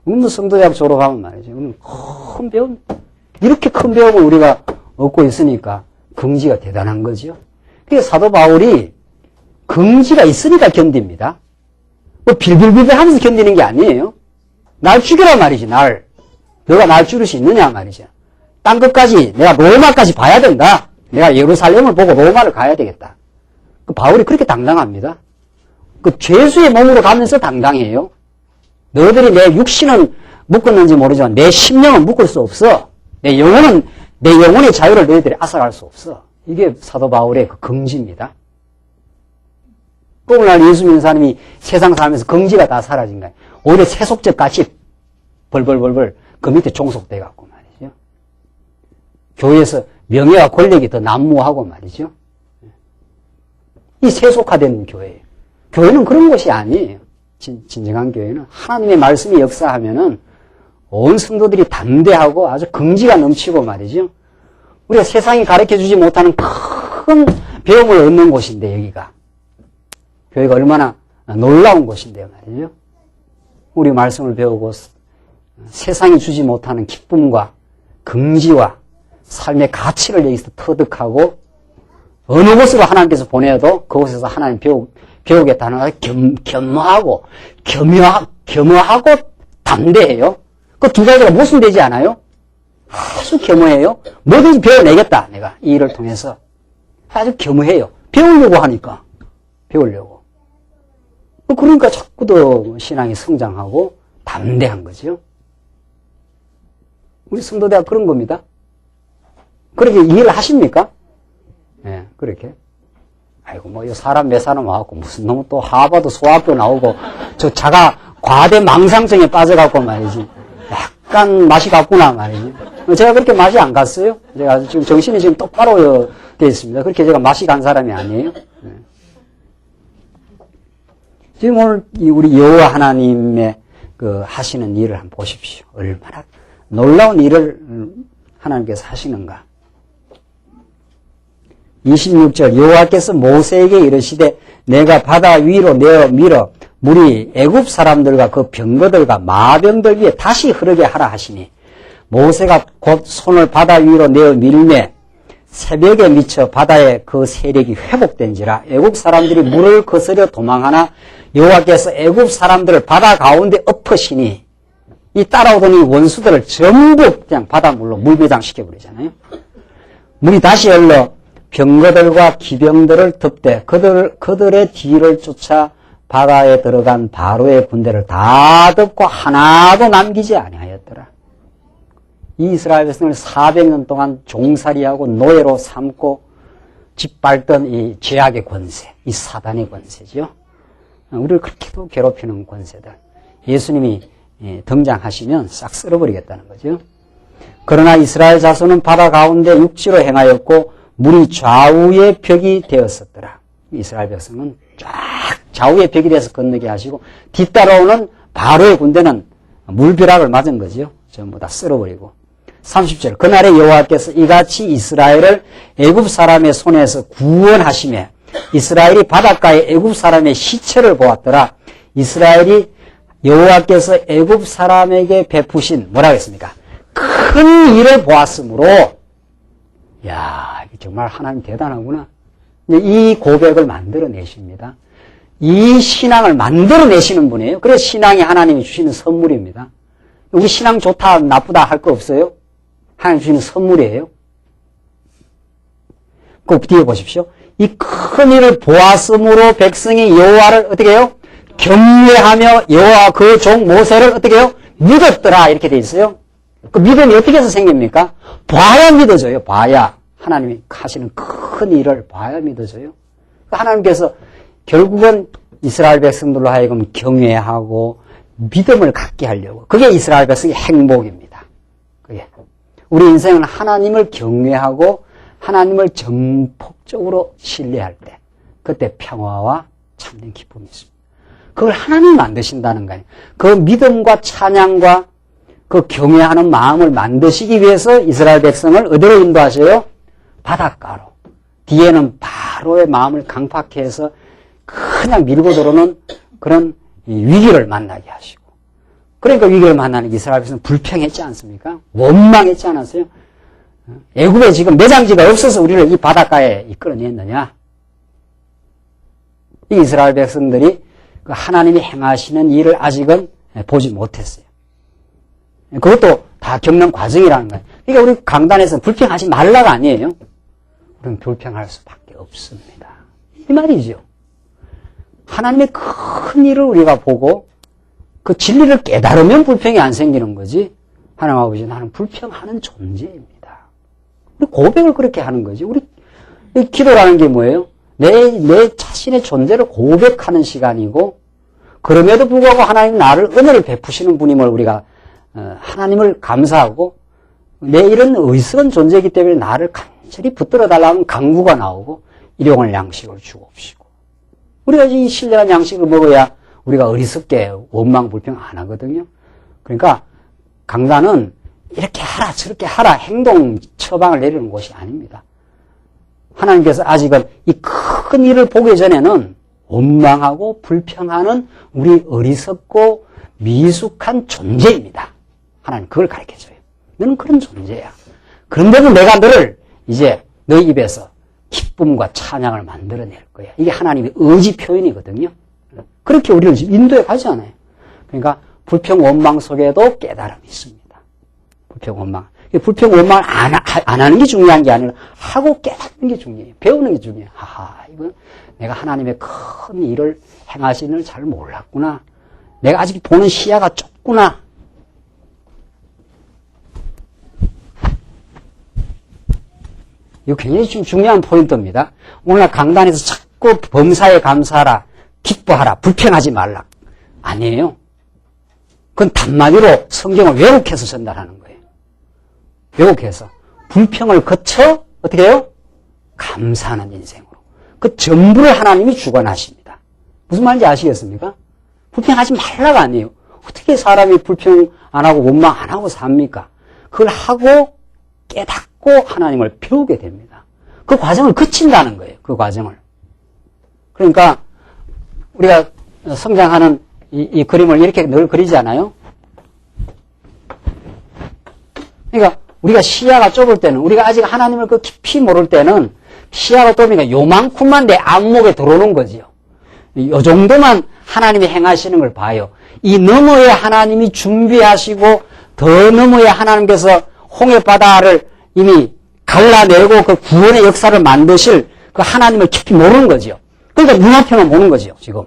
우리는 성도 대학 졸업하면 말이죠. 우리는 큰 배움, 이렇게 큰 배움을 우리가 얻고 있으니까 긍지가 대단한 거죠. 그래서 사도 바울이 긍지가 있으니까 견딥니다. 빌빌빌빌 하면서 견디는 게 아니에요. 날 죽여라 말이지, 날. 너가 날 죽일 수 있느냐 말이죠. 땅 끝까지, 내가 로마까지 봐야 된다. 내가 예루살렘을 보고 로마를 가야 되겠다. 바울이 그렇게 당당합니다. 죄수의 몸으로 가면서 당당해요. 너희들이 내 육신은 묶었는지 모르지만 내 심령은 묶을 수 없어. 내 영혼의 자유를 너희들이 앗아갈 수 없어. 이게 사도 바울의 그 긍지입니다. 오늘날 예수 믿는 사람이 세상 살면서 긍지가 다 사라진 거예요. 오히려 세속적 가치 벌벌벌벌 그 밑에 종속돼 갖고 말이죠. 교회에서 명예와 권력이 더 난무하고 말이죠. 이 세속화된 교회예요. 교회는 그런 곳이 아니에요. 진정한 교회는 하나님의 말씀이 역사하면은 온 성도들이 담대하고 아주 긍지가 넘치고 말이죠. 우리가 세상이 가르쳐주지 못하는 큰 배움을 얻는 곳인데 여기가. 교회가 얼마나 놀라운 곳인데요 말이죠. 우리 말씀을 배우고 세상이 주지 못하는 기쁨과 긍지와 삶의 가치를 여기서 터득하고 어느 곳으로 하나님께서 보내도 그곳에서 하나님 배우겠다는 겸허하고 담대해요. 그 두 가지가 모순되지 않아요? 아주 겸허해요. 뭐든지 배워내겠다. 내가 이 일을 통해서 아주 겸허해요. 배우려고 하니까. 배우려고. 그러니까 자꾸 더 신앙이 성장하고 담대한 거죠. 우리 성도대가 그런 겁니다. 그렇게 이해를 하십니까? 네, 그렇게. 아이고, 사람 몇 사람 와갖고, 무슨 놈은 또 하버드 소학교 나오고, 자가 과대 망상증에 빠져갖고 말이지. 약간 맛이 갔구나 말이지. 제가 그렇게 맛이 안 갔어요. 제가 지금 정신이 지금 똑바로 되어 있습니다. 그렇게 제가 맛이 간 사람이 아니에요. 네. 지금 오늘 우리 여호와 하나님의 하시는 일을 한번 보십시오. 얼마나 놀라운 일을 하나님께서 하시는가. 26절 여호와께서 모세에게 이르시되 내가 바다 위로 내어 밀어 물이 애굽 사람들과 그 병거들과 마병들 위에 다시 흐르게 하라 하시니 모세가 곧 손을 바다 위로 내어 밀매 새벽에 미쳐 바다의 그 세력이 회복된지라 애굽 사람들이 물을 거스려 도망하나 여호와께서 애굽 사람들을 바다 가운데 엎으시니 이 따라오던 이 원수들을 전부 그냥 바닷물로 물매장시켜 버리잖아요. 물이 다시 흘러 병거들과 기병들을 덮되 그들의 뒤를 쫓아 바다에 들어간 바로의 군대를 다 덮고 하나도 남기지 아니하였더라. 이 이스라엘 백성을 400년 동안 종살이하고 노예로 삼고 짓밟던 이 죄악의 권세, 이 사단의 권세죠. 우리를 그렇게도 괴롭히는 권세들. 예수님이 등장하시면 싹 쓸어버리겠다는 거죠. 그러나 이스라엘 자손은 바다 가운데 육지로 행하였고 물이 좌우의 벽이 되었었더라. 이스라엘 백성은 쫙 좌우의 벽이 돼서 건너게 하시고 뒤따라오는 바로의 군대는 물벼락을 맞은 거죠. 전부 다 쓸어버리고. 30절 그날에 여호와께서 이같이 이스라엘을 애굽 사람의 손에서 구원하시매 이스라엘이 바닷가에 애굽 사람의 시체를 보았더라. 이스라엘이 여호와께서 애굽 사람에게 베푸신 뭐라고 했습니까? 큰 일을 보았으므로 야, 정말 하나님 대단하구나. 이 고백을 만들어내십니다. 이 신앙을 만들어내시는 분이에요. 그래서 신앙이 하나님이 주시는 선물입니다. 우리 신앙 좋다 나쁘다 할 거 없어요. 하나님 주시는 선물이에요. 꼭 뒤에 보십시오. 이 큰 일을 보았으므로 백성이 여호와를 어떻게 해요? 경외하며 여호와 그 종 모세를 어떻게 해요? 믿었더라 이렇게 돼 있어요. 그 믿음이 어떻게 해서 생깁니까? 봐야 믿어져요. 봐야. 하나님이 하시는 큰 일을 봐야 믿어져요. 하나님께서 결국은 이스라엘 백성들로 하여금 경외하고 믿음을 갖게 하려고. 그게 이스라엘 백성의 행복입니다. 그게. 우리 인생은 하나님을 경외하고 하나님을 전폭적으로 신뢰할 때 그때 평화와 참된 기쁨이 있습니다. 그걸 하나님 만드신다는 거예요. 그 믿음과 찬양과 그 경외하는 마음을 만드시기 위해서 이스라엘 백성을 어디로 인도하셔요? 바닷가로. 뒤에는 바로의 마음을 강팍해 해서 그냥 밀고 들어오는 그런 위기를 만나게 하시고. 그러니까 위기를 만나는 이스라엘 백성은 불평했지 않습니까? 원망했지 않았어요? 애굽에 지금 매장지가 없어서 우리를 이 바닷가에 이끌어냈느냐? 이 이스라엘 백성들이 하나님이 행하시는 일을 아직은 보지 못했어요. 그것도 다 겪는 과정이라는 거예요. 그러니까 우리 강단에서 불평하지 말라가 아니에요. 우리는 불평할 수밖에 없습니다. 이 말이죠. 하나님의 큰 일을 우리가 보고 그 진리를 깨달으면 불평이 안 생기는 거지. 하나님 아버지 나는 불평하는 존재입니다. 우리 고백을 그렇게 하는 거지. 우리 기도라는 게 뭐예요? 내 자신의 존재를 고백하는 시간이고 그럼에도 불구하고 하나님 나를 은혜를 베푸시는 분임을 우리가 하나님을 감사하고 내 이런 의스러운 존재이기 때문에 나를 간절히 붙들어 달라는 강구가 나오고 일용할 양식을 주옵시고 우리가 이 신령한 양식을 먹어야 우리가 어리석게 원망 불평 안 하거든요. 그러니까 강단은 이렇게 하라 저렇게 하라 행동 처방을 내리는 곳이 아닙니다. 하나님께서 아직은 이 큰 일을 보기 전에는 원망하고 불평하는 우리 어리석고 미숙한 존재입니다. 하나님 그걸 가르쳐줘요. 너는 그런 존재야. 그런데도 내가 너를 이제 너희 입에서 기쁨과 찬양을 만들어낼 거야. 이게 하나님의 의지 표현이거든요. 그렇게 우리를 인도해 가지 않아요. 그러니까 불평 원망 속에도 깨달음이 있습니다. 불평 원망. 불평 원망을 안 하는 게 중요한 게 아니라 하고 깨닫는 게 중요해요. 배우는 게 중요해요. 하하, 이건 내가 하나님의 큰 일을 행하시는 걸 잘 몰랐구나. 내가 아직 보는 시야가 좁구나. 이거 굉장히 중요한 포인트입니다. 오늘 강단에서 자꾸 범사에 감사하라, 기뻐하라, 불평하지 말라. 아니에요. 그건 단마디로 성경을 왜곡해서 전달하는 거예요. 왜곡해서. 불평을 거쳐 어떻게 해요? 감사하는 인생으로. 그 전부를 하나님이 주관하십니다. 무슨 말인지 아시겠습니까? 불평하지 말라가 아니에요. 어떻게 사람이 불평 안 하고 원망 안 하고 삽니까? 그걸 하고 깨닫고 하나님을 배우게 됩니다. 그 과정을 거친다는 거예요. 그 과정을. 그러니까 우리가 성장하는 이 그림을 이렇게 늘 그리지 않아요? 그러니까 우리가 시야가 좁을 때는 우리가 아직 하나님을 그 깊이 모를 때는 시야가 좁으니까 요만큼만 내 안목에 들어오는 거지요. 요 정도만 하나님이 행하시는 걸 봐요. 이 너머에 하나님이 준비하시고 더 너머에 하나님께서 홍해바다를 이미 갈라내고 그 구원의 역사를 만드실 그 하나님을 깊이 모르는 거죠. 그러니까 눈앞에만 보는 거죠, 지금.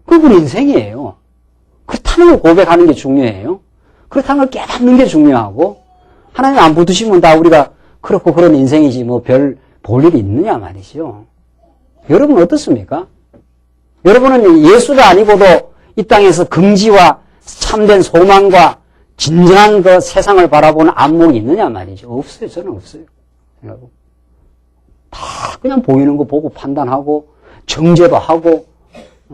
그게 우리 인생이에요. 그렇다는 걸 고백하는 게 중요해요. 그렇다는 걸 깨닫는 게 중요하고, 하나님 안 붙으시면 다 우리가 그렇고 그런 인생이지 뭐 별 볼 일이 있느냐 말이죠. 여러분 어떻습니까? 여러분은 예수가 아니고도 이 땅에서 긍지와 참된 소망과 진정한 그 세상을 바라보는 안목이 있느냐 말이죠. 없어요. 저는 없어요. 다 그냥 보이는 거 보고 판단하고 정죄도 하고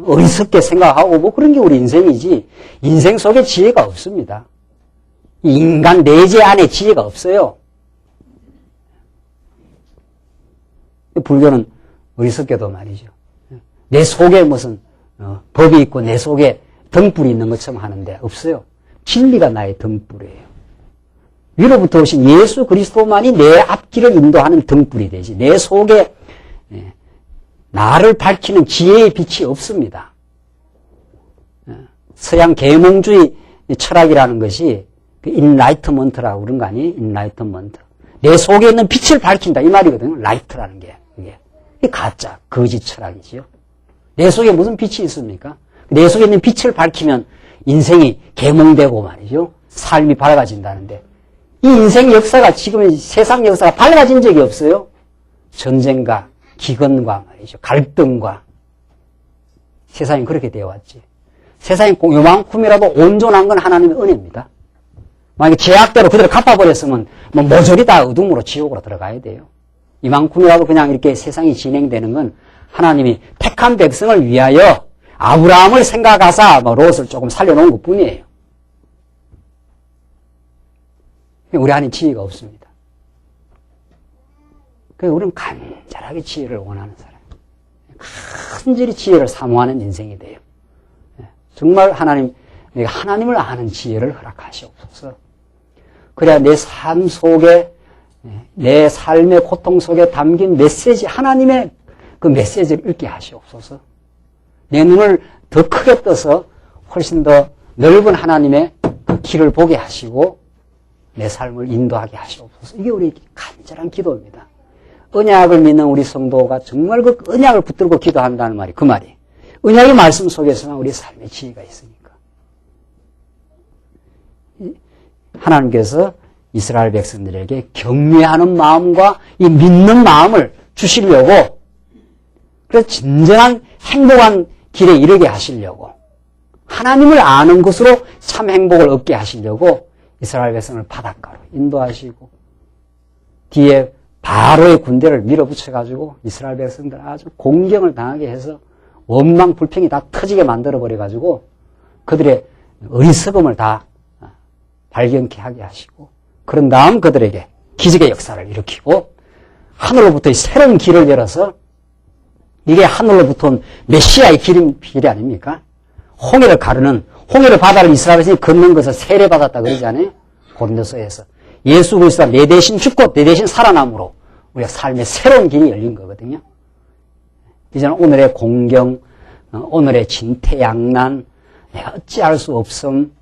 어리석게 생각하고 뭐 그런 게 우리 인생이지 인생 속에 지혜가 없습니다. 인간 내재 안에 지혜가 없어요. 불교는 어리석게도 말이죠. 내 속에 무슨 법이 있고 내 속에 등불이 있는 것처럼 하는데 없어요. 진리가 나의 등불이에요. 위로부터 오신 예수 그리스도만이 내 앞길을 인도하는 등불이 되지 내 속에 나를 밝히는 지혜의 빛이 없습니다. 서양 계몽주의 철학이라는 것이 인라이트먼트라고 그런 거 아니에요? 인라이트먼트. 내 속에 있는 빛을 밝힌다 이 말이거든요. 라이트라는 게. 이게 가짜, 거짓 철학이지요. 내 속에 무슨 빛이 있습니까? 내 속에 있는 빛을 밝히면 인생이 계몽되고 말이죠. 삶이 밝아진다는데 이 인생 역사가 지금 세상 역사가 밝아진 적이 없어요. 전쟁과 기근과 말이죠. 갈등과 세상이 그렇게 되어 왔지. 세상이 요만큼이라도 온전한 건 하나님의 은혜입니다. 만약에 제약대로 그대로 갚아버렸으면 뭐 모조리 다 어둠으로 지옥으로 들어가야 돼요. 이만큼이라도 그냥 이렇게 세상이 진행되는 건 하나님이 택한 백성을 위하여 아브라함을 생각하사 뭐 롯을 조금 살려놓은 것 뿐이에요. 우리 안에 지혜가 없습니다. 그래서 우리는 간절하게 지혜를 원하는 사람. 간절히 지혜를 사모하는 인생이 돼요. 정말 하나님을 아는 지혜를 허락하시옵소서. 그래야 내 삶 속에, 내 삶의 고통 속에 담긴 메시지, 하나님의 그 메시지를 읽게 하시옵소서. 내 눈을 더 크게 떠서 훨씬 더 넓은 하나님의 그 길을 보게 하시고 내 삶을 인도하게 하시옵소서. 이게 우리 간절한 기도입니다. 언약을 믿는 우리 성도가 정말 그 언약을 붙들고 기도한다는 말이 그 말이. 언약의 말씀 속에서만 우리 삶의 지혜가 있으니까. 하나님께서 이스라엘 백성들에게 경외하는 마음과 이 믿는 마음을 주시려고 그래서 진정한 행복한 길에 이르게 하시려고 하나님을 아는 것으로 참 행복을 얻게 하시려고 이스라엘 백성을 바닷가로 인도하시고 뒤에 바로의 군대를 밀어붙여가지고 이스라엘 백성들 아주 공경을 당하게 해서 원망 불평이 다 터지게 만들어버려가지고 그들의 어리석음을 다 발견케 하게 하시고 그런 다음 그들에게 기적의 역사를 일으키고 하늘로부터 새로운 길을 열어서 이게 하늘로부터 온 메시아의 길이 아닙니까? 홍해를 가르는 홍해를 바다를 이스라엘 백성이 걷는 것을 세례받았다 그러지 않아요? 고린도서에서 예수 그리스도가 내 대신 죽고 내 대신 살아남으로 우리가 삶의 새로운 길이 열린 거거든요. 이제는 오늘의 공경, 오늘의 진퇴양난, 내가 어찌할 수 없음,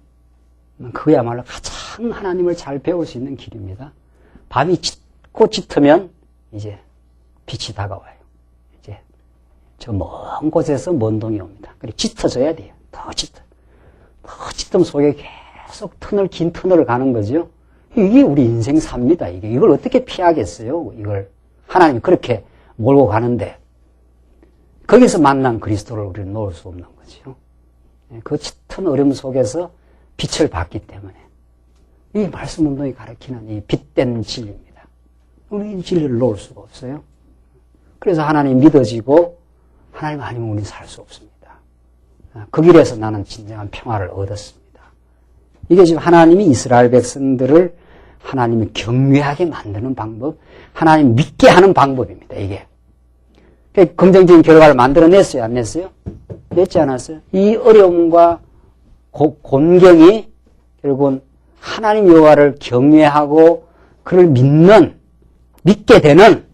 그야말로 가장 하나님을 잘 배울 수 있는 길입니다. 밤이 짙고 짙으면 이제 빛이 다가와요. 이제 저 먼 곳에서 먼 동이 옵니다. 그리고 짙어져야 돼요. 더 짙음 속에 계속 긴 터널을 가는 거죠. 이게 우리 인생사입니다. 이걸 어떻게 피하겠어요? 이걸 하나님이 그렇게 몰고 가는데 거기서 만난 그리스도를 우리는 놓을 수 없는 거죠. 그 짙은 어려움 속에서 빛을 받기 때문에 이 말씀 운동이 가르치는 이 빛된 진리입니다. 우리 이 진리를 놓을 수가 없어요. 그래서 하나님 믿어지고 하나님 아니면 우리는 살 수 없습니다. 그 길에서 나는 진정한 평화를 얻었습니다. 이게 지금 하나님이 이스라엘 백성들을 하나님이 경외하게 만드는 방법, 하나님 믿게 하는 방법입니다. 이게 긍정적인 결과를 만들어냈어요? 안 냈어요? 냈지 않았어요? 이 어려움과 곤경이 결국은 하나님 여호와를 경외하고 그를 믿게 되는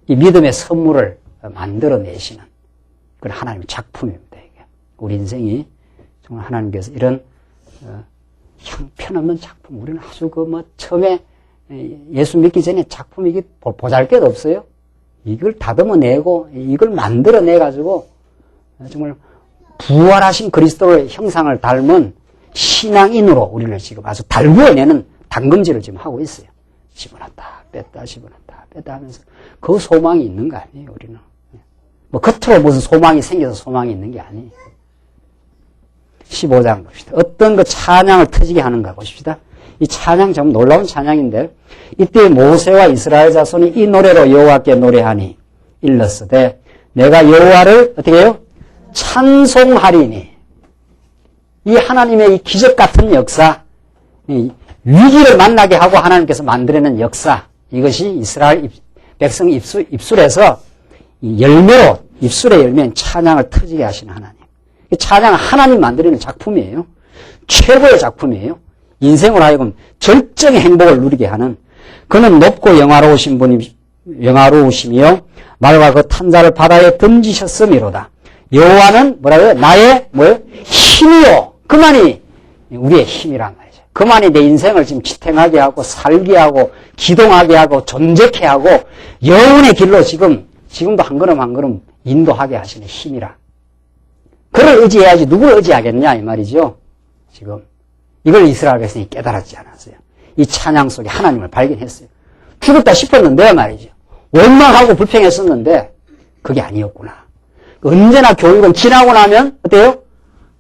이 믿음의 선물을 만들어내시는 그런 하나님의 작품입니다. 이게 우리 인생이 정말 하나님께서 이런 형편없는 작품, 우리는 아주 처음에 예수 믿기 전에 작품 이게 보잘것 없어요. 이걸 다듬어내고 이걸 만들어내가지고 정말 부활하신 그리스도의 형상을 닮은 신앙인으로 우리를 지금 아주 달구어내는 당금질을 지금 하고 있어요. 집어넣었다 뺐다 집어넣었다 뺐다 하면서 그 소망이 있는 거 아니에요, 우리는. 뭐 겉으로 무슨 소망이 생겨서 소망이 있는 게 아니에요. 15장 봅시다. 어떤 그 찬양을 터지게 하는가 보십시다. 이 찬양 참 놀라운 찬양인데, 이때 모세와 이스라엘 자손이 이 노래로 여호와께 노래하니 일렀으되 내가 여호와를 어떻게 해요? 찬송하리니. 이 하나님의 이 기적 같은 역사, 이 위기를 만나게 하고 하나님께서 만들어낸 역사, 이것이 이스라엘 백성 입술에서 이 열매로, 입술의 열매인 찬양을 터지게 하시는 하나님. 이 찬양은 하나님 만들어낸 작품이에요. 최고의 작품이에요. 인생으로 하여금 절정의 행복을 누리게 하는, 그는 높고 영화로우신 분이, 영화로우시며 말과 그 탄자를 바다에 던지셨음이로다. 여호와는 뭐라고요? 나의 뭐예요? 힘이요. 그만이 우리의 힘이란 말이죠. 그만이 내 인생을 지금 지탱하게 하고 살게 하고 기동하게 하고 존재케 하고 영혼의 길로 지금도 한 걸음 한 걸음 인도하게 하시는 힘이라. 그를 의지해야지 누구를 의지하겠냐 이 말이죠. 지금 이걸 이스라엘 백성이 깨달았지 않았어요. 이 찬양 속에 하나님을 발견했어요. 죽었다 싶었는데 말이죠. 원망하고 불평했었는데 그게 아니었구나. 언제나 교육은 지나고 나면 어때요?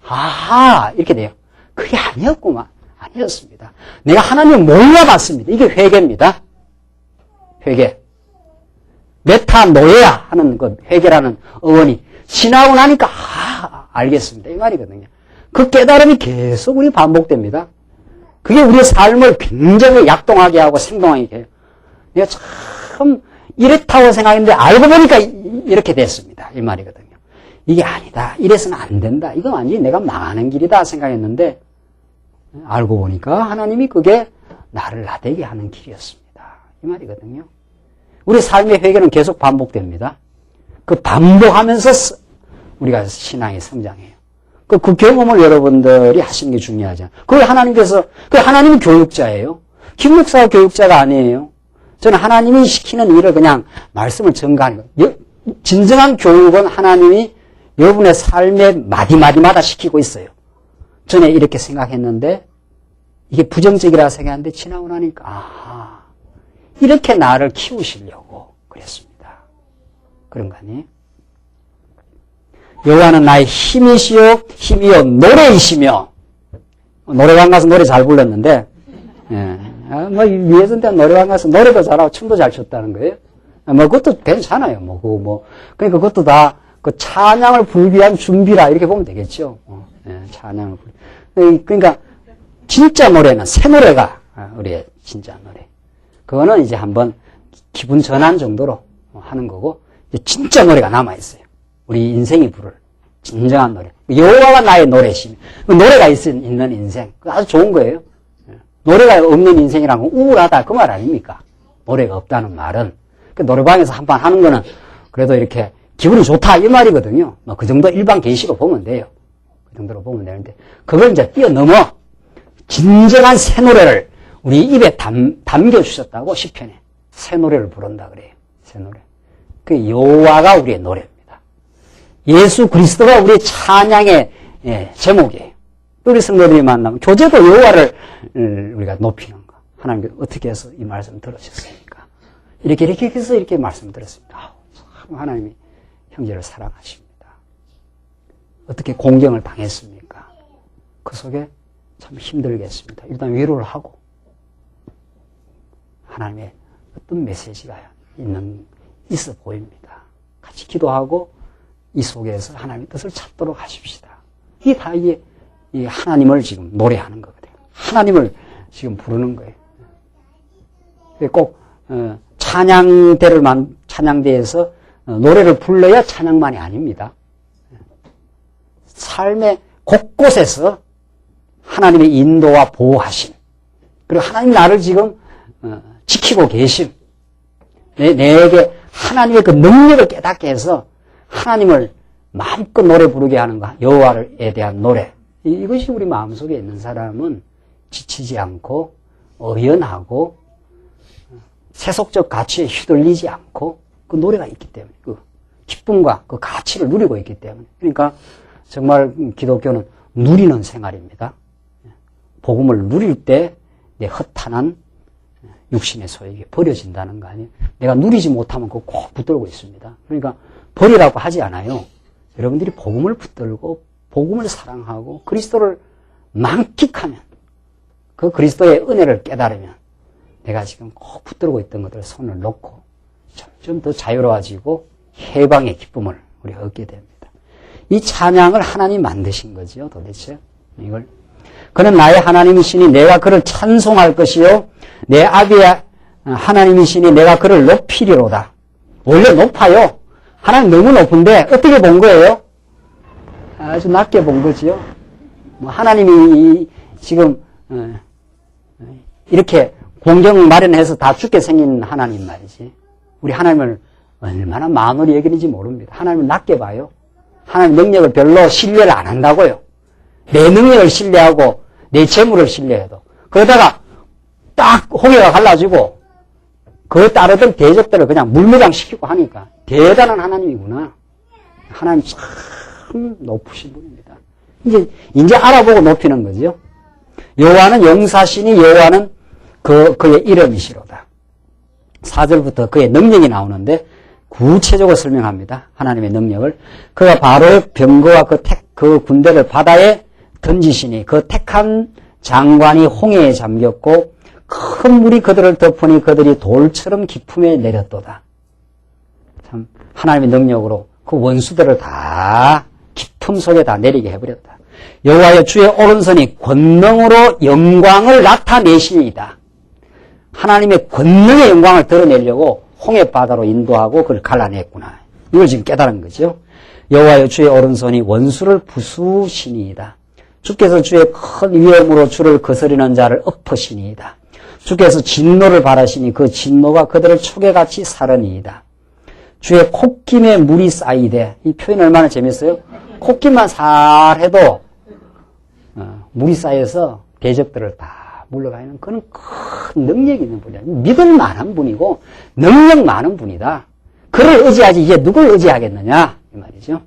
아하 이렇게 돼요. 그게 아니었구만. 아니었습니다. 내가 하나님을 몰라봤습니다. 이게 회개입니다. 회개. 메타노예야 하는 그 회개라는 어원이 지나고 나니까 알겠습니다. 이 말이거든요. 그 깨달음이 계속 우리 반복됩니다. 그게 우리의 삶을 굉장히 약동하게 하고 생동하게 해요. 내가 참 이렇다고 생각했는데 알고 보니까 이렇게 됐습니다. 이 말이거든요. 이게 아니다. 이래서는 안 된다. 이건 완전히 내가 망하는 길이다 생각했는데 알고 보니까 하나님이 그게 나를 나대게 하는 길이었습니다. 이 말이거든요. 우리 삶의 회개는 계속 반복됩니다. 그 반복하면서 우리가 신앙이 성장해요. 그 경험을 여러분들이 하시는 게 중요하죠. 그걸 하나님이 교육자예요. 김 목사가 교육자가 아니에요. 저는 하나님이 시키는 일을 그냥 말씀을 전가하는 거예요. 진정한 교육은 하나님이 여러분의 삶의 마디마디마다 시키고 있어요. 전에 이렇게 생각했는데 이게 부정적이라 생각했는데 지나고 나니까 아하 이렇게 나를 키우시려고 그랬습니다. 그런 거 아니에요? 여호와는 나의 힘이시요 노래이시며 노래방 가서 노래 잘 불렀는데 위에선 때 노래방 가서 노래도 잘하고 춤도 잘 췄다는 거예요. 그것도 괜찮아요. 그러니까 그것도 다 그 찬양을 부르기 위한 준비라 이렇게 보면 되겠죠. 찬양을 그러니까 진짜 노래는 새 노래가 우리의 진짜 노래. 그거는 이제 한번 기분 전환 정도로 하는 거고 이제 진짜 노래가 남아 있어요. 우리 인생이 부를 진정한 노래. 여호와가 나의 노래시며 노래가 있는 인생. 아주 좋은 거예요. 노래가 없는 인생이란 건 우울하다 그 말 아닙니까? 노래가 없다는 말은 그 노래방에서 한판 하는 거는 그래도 이렇게 기분이 좋다 이 말이거든요. 그 정도 일반 계시로 보면 돼요. 그 정도로 보면 되는데 그걸 이제 뛰어넘어 진정한 새 노래를 우리 입에 담겨주셨다고 시편에 새 노래를 부른다 그래요. 새 노래. 그 여호와가 우리의 노래입니다. 예수 그리스도가 우리의 찬양의 제목이에요. 우리 성도들이 만나면 교제도 여호와를 우리가 높이는 거. 하나님께 어떻게 해서 이 말씀 들으셨습니까? 이렇게 해서 이렇게 말씀 들었습니다. 참 하나님이 형제를 사랑하십니다. 어떻게 공경을 당했습니까? 그 속에 참 힘들겠습니다. 일단 위로를 하고 하나님의 어떤 메시지가 있어 보입니다. 같이 기도하고 이 속에서 하나님의 뜻을 찾도록 하십시다. 이게 다 이 하나님을 지금 노래하는 거거든요. 하나님을 지금 부르는 거예요. 꼭 찬양대에서 노래를 불러야 찬양만이 아닙니다. 삶의 곳곳에서 하나님의 인도와 보호하심, 그리고 하나님 나를 지금 지키고 계심, 내게 하나님의 그 능력을 깨닫게 해서 하나님을 마음껏 노래 부르게 하는 것, 여호와에 대한 노래. 이것이 우리 마음속에 있는 사람은 지치지 않고 의연하고 세속적 가치에 휘둘리지 않고 그 노래가 있기 때문에 그 기쁨과 그 가치를 누리고 있기 때문에. 그러니까 정말 기독교는 누리는 생활입니다. 복음을 누릴 때 내 허탄한 육신의 소욕이 버려진다는 거 아니에요? 내가 누리지 못하면 그거 꼭 붙들고 있습니다. 그러니까 버리라고 하지 않아요. 여러분들이 복음을 붙들고 복음을 사랑하고 그리스도를 만끽하면 그 그리스도의 은혜를 깨달으면 내가 지금 꼭 붙들고 있던 것들을 손을 놓고 점점 더 자유로워지고 해방의 기쁨을 우리가 얻게 됩니다. 이 찬양을 하나님 만드신 거죠, 도대체. 이걸. 그는 나의 하나님이시니 내가 그를 찬송할 것이요. 내 아비의 하나님이시니 내가 그를 높이리로다. 원래 높아요. 하나님 너무 높은데 어떻게 본 거예요? 아주 낮게 본 거지요. 뭐 하나님이 지금 이렇게 공경 마련해서 다 죽게 생긴 하나님 말이지. 우리 하나님을 얼마나 만홀히 여기는지 모릅니다. 하나님을 낮게 봐요. 하나님 능력을 별로 신뢰를 안 한다고요. 내 능력을 신뢰하고 내 재물을 신뢰해도 그러다가 딱 홍해가 갈라지고 그 따르던 대적들을 그냥 물매장시키고 하니까 대단한 하나님이구나. 하나님 참 높으신 분입니다. 이제 알아보고 높이는 거죠. 여호와는 용사시니 여호와는 그의 이름이시로다. 4절부터 그의 능력이 나오는데 구체적으로 설명합니다. 하나님의 능력을. 그가 바로의 병거와 그 군대를 바다에 던지시니 그 택한 장관이 홍해에 잠겼고 큰 물이 그들을 덮으니 그들이 돌처럼 깊음에 내렸도다. 참 하나님의 능력으로 그 원수들을 다 깊음 속에 다 내리게 해버렸다. 여호와의 주의 오른손이 권능으로 영광을 나타내시니이다. 하나님의 권능의 영광을 드러내려고 홍해바다로 인도하고 그걸 갈라냈구나. 이걸 지금 깨달은 거죠. 여호와의 주의 오른손이 원수를 부수시니이다. 주께서 주의 큰 위엄으로 주를 거스리는 자를 엎으시니이다. 주께서 진노를 바라시니 그 진노가 그들을 초계같이 사르니이다. 주의 콧김에 물이 쌓이되, 이 표현 얼마나 재밌어요? 콧김만 살 해도 물이 쌓여서 대적들을 다 물러가는 그는 큰 능력이 있는 분이야. 믿을 만한 분이고 능력 많은 분이다. 그를 의지하지 이제 누굴 의지하겠느냐 이 말이죠.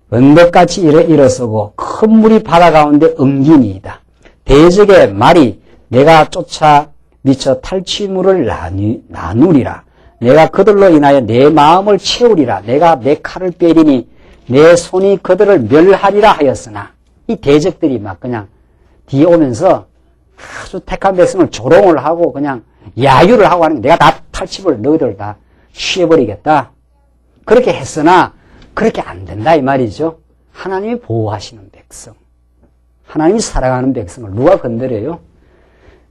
언덕같이 일어서고 큰 물이 바다 가운데 엉기니이다. 대적의 말이 내가 쫓아 미쳐 탈취물을 나누리라. 내가 그들로 인하여 내 마음을 채우리라. 내가 내 칼을 빼리니 내 손이 그들을 멸하리라 하였으나 이 대적들이 막 그냥 뒤에 오면서 아주 택한 백성을 조롱을 하고 그냥 야유를 하고 하는 게 내가 다 탈취물 너희들 다 취해버리겠다. 그렇게 했으나 그렇게 안 된다 이 말이죠. 하나님이 보호하시는 백성, 하나님이 사랑하는 백성을 누가 건드려요?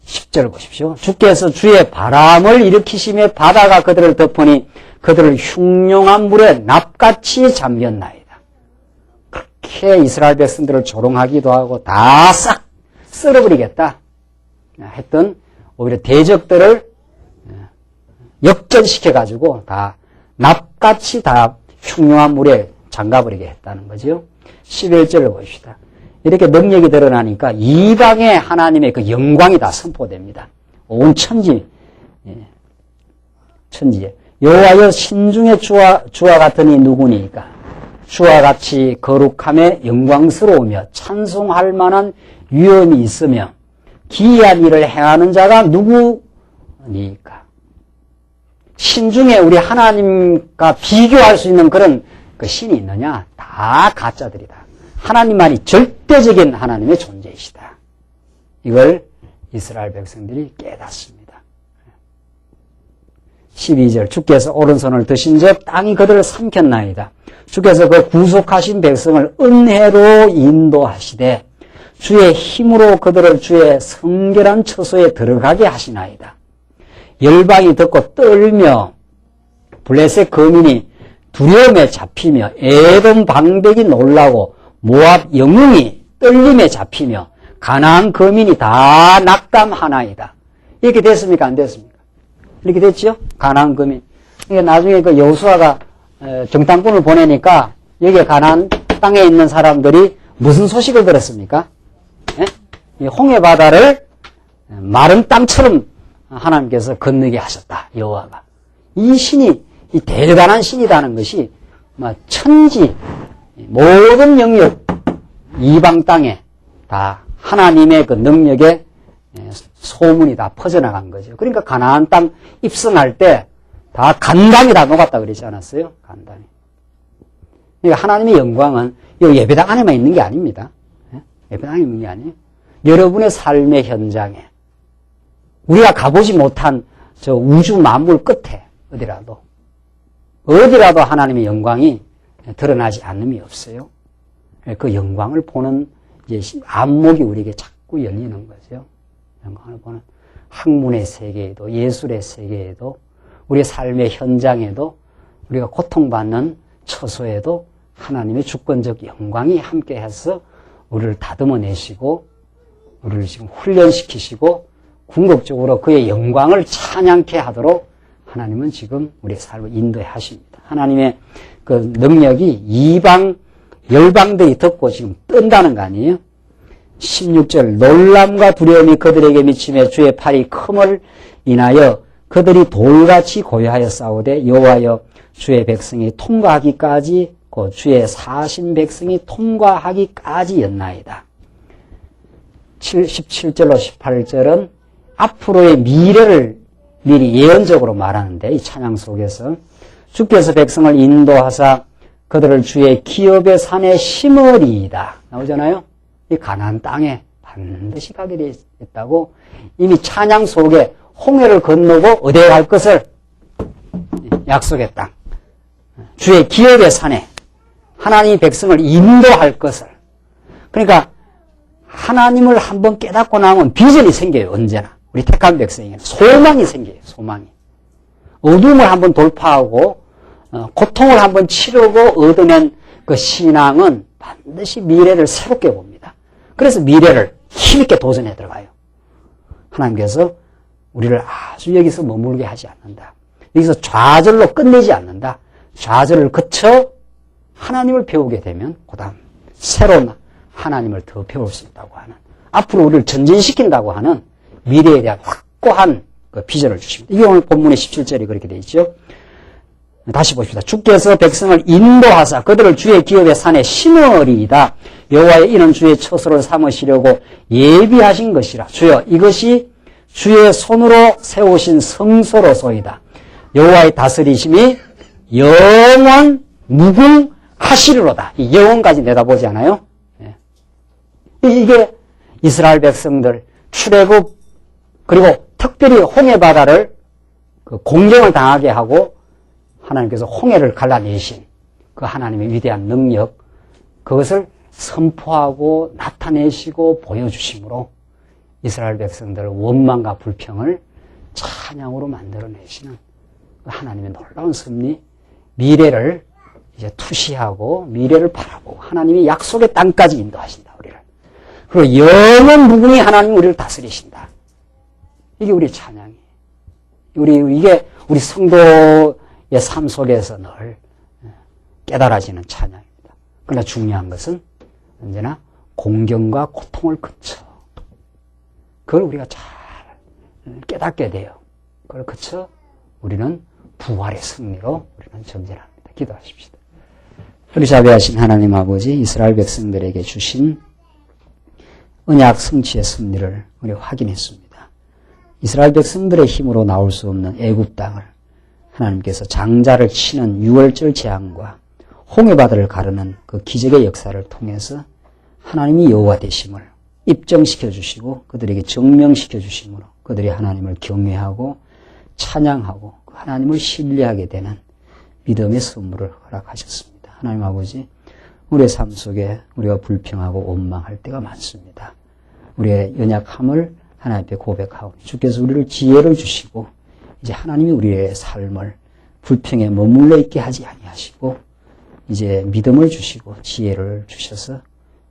10절 보십시오. 주께서 주의 바람을 일으키시며 바다가 그들을 덮으니 그들을 흉룡한 물에 납같이 잠겼나이다. 그렇게 이스라엘 백성들을 조롱하기도 하고 다 싹 쓸어버리겠다 했던 오히려 대적들을 역전시켜가지고 다 납같이 다 흉흉한 물에 잠가버리게 했다는 거죠. 11절을 봅시다. 이렇게 능력이 드러나니까 이방의 하나님의 그 영광이 다 선포됩니다. 온 천지에 여호와여 신중의 주와 같으니 누구니까 주와 같이 거룩함에 영광스러우며 찬송할 만한 위엄이 있으며 기이한 일을 행하는 자가 누구니까. 신중에 우리 하나님과 비교할 수 있는 그런 그 신이 있느냐? 다 가짜들이다. 하나님만이 절대적인 하나님의 존재이시다. 이걸 이스라엘 백성들이 깨닫습니다. 12절 주께서 오른손을 드신 즉 땅이 그들을 삼켰나이다. 주께서 그 구속하신 백성을 은혜로 인도하시되 주의 힘으로 그들을 주의 성결한 처소에 들어가게 하시나이다. 열방이 듣고 떨며 블레셋 거민이 두려움에 잡히며 에돔 방백이 놀라고 모압 영웅이 떨림에 잡히며 가나안 거민이 다 낙담하나이다. 이렇게 됐습니까? 안 됐습니까? 이렇게 됐죠? 가나안 거민. 그러니까 나중에 그 여호수아가 정탐꾼을 보내니까 여기 가나안 땅에 있는 사람들이 무슨 소식을 들었습니까? 이 홍해 바다를 마른 땅처럼 하나님께서 건너게 하셨다. 여호와가. 이 신이 이 대단한 신이라는 것이 천지 모든 영역 이방 땅에 다 하나님의 그 능력의 소문이 다 퍼져나간 거죠. 그러니까 가나안 땅 입성할 때 다 간담이 다 녹았다 그러지 않았어요? 간담이. 그러니까 하나님의 영광은 이 예배당 안에만 있는 게 아닙니다. 예배당 안에 있는 게 아니에요. 여러분의 삶의 현장에 우리가 가보지 못한 저 우주 만물 끝에 어디라도 하나님의 영광이 드러나지 않음이 없어요. 그 영광을 보는 이제 안목이 우리에게 자꾸 열리는 거죠. 영광을 보는 학문의 세계에도 예술의 세계에도 우리의 삶의 현장에도 우리가 고통받는 처소에도 하나님의 주권적 영광이 함께해서 우리를 다듬어내시고 우리를 지금 훈련시키시고 궁극적으로 그의 영광을 찬양케 하도록 하나님은 지금 우리의 삶을 인도해 하십니다. 하나님의 그 능력이 이방 열방들이 듣고 지금 뜬다는 거 아니에요? 16절 놀람과 두려움이 그들에게 미치며 주의 팔이 큼을 인하여 그들이 돌같이 고요하여 싸우되 여호와여 주의 백성이 통과하기까지 곧 주의 사신 백성이 통과하기까지였나이다. 17절로 18절은 앞으로의 미래를 미리 예언적으로 말하는데 이 찬양 속에서 주께서 백성을 인도하사 그들을 주의 기업의 산에 심으리이다. 나오잖아요. 이 가나안 땅에 반드시 가게 되어 있다고 이미 찬양 속에 홍해를 건너고 어디에 갈 것을 약속의 땅. 주의 기업의 산에 하나님이 백성을 인도할 것을. 그러니까 하나님을 한번 깨닫고 나면 비전이 생겨요. 언제나. 우리 택한 백성에게는 소망이 생겨요. 소망이. 어둠을 한번 돌파하고 고통을 한번 치르고 얻어낸 그 신앙은 반드시 미래를 새롭게 봅니다. 그래서 미래를 힘있게 도전해 들어가요. 하나님께서 우리를 아주 여기서 머물게 하지 않는다. 여기서 좌절로 끝내지 않는다. 좌절을 거쳐 하나님을 배우게 되면 그다음 새로운 하나님을 더 배울 수 있다고 하는 앞으로 우리를 전진시킨다고 하는 미래에 대한 확고한 그 비전을 주십니다. 이게 오늘 본문의 17절이 그렇게 되어 있죠. 다시 보십시다. 주께서 백성을 인도하사 그들을 주의 기업의 산에 심으리이다. 여호와의 이는 주의 처소를 삼으시려고 예비하신 것이라. 주여 이것이 주의 손으로 세우신 성소로소이다. 여호와의 다스리심이 영원 무궁하시리로다. 이 영원까지 내다보지 않아요? 이게 이스라엘 백성들 출애굽 그리고 특별히 홍해 바다를 공경을 당하게 하고 하나님께서 홍해를 갈라내신 그 하나님의 위대한 능력 그것을 선포하고 나타내시고 보여주심으로 이스라엘 백성들의 원망과 불평을 찬양으로 만들어내시는 하나님의 놀라운 섭리, 미래를 이제 투시하고 미래를 바라보고 하나님이 약속의 땅까지 인도하신다 우리를. 그리고 영원 무궁히 하나님 우리를 다스리신다. 이게 우리의 찬양이에요. 이게 우리 성도의 삶 속에서 늘 깨달아지는 찬양입니다. 그러나 중요한 것은 언제나 공경과 고통을 거쳐 그걸 우리가 잘 깨닫게 돼요. 그걸 거쳐 우리는 부활의 승리로 우리는 전진합니다. 기도하십시다. 우리 자비하신 하나님 아버지 이스라엘 백성들에게 주신 언약 성취의 승리를 우리 확인했습니다. 이스라엘 백성들의 힘으로 나올 수 없는 애굽 땅을 하나님께서 장자를 치는 유월절 재앙과 홍해바다를 가르는 그 기적의 역사를 통해서 하나님이 여호와 되심을 입증시켜 주시고 그들에게 증명시켜 주심으로 그들이 하나님을 경외하고 찬양하고 하나님을 신뢰하게 되는 믿음의 선물을 허락하셨습니다. 하나님 아버지, 우리의 삶 속에 우리가 불평하고 원망할 때가 많습니다. 우리의 연약함을 하나님 앞에 고백하고 주께서 우리를 지혜를 주시고 이제 하나님이 우리의 삶을 불평에 머물러 있게 하지 아니하시고 이제 믿음을 주시고 지혜를 주셔서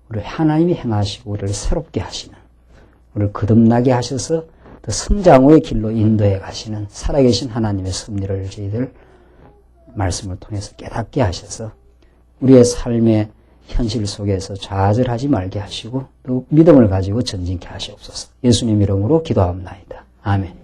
우리 하나님이 행하시고 우리를 새롭게 하시는 우리를 거듭나게 하셔서 더 성장의 길로 인도해 가시는 살아계신 하나님의 섭리를 저희들 말씀을 통해서 깨닫게 하셔서 우리의 삶의 현실 속에서 좌절하지 말게 하시고 또 믿음을 가지고 전진케 하시옵소서. 예수님 이름으로 기도합니다. 아멘.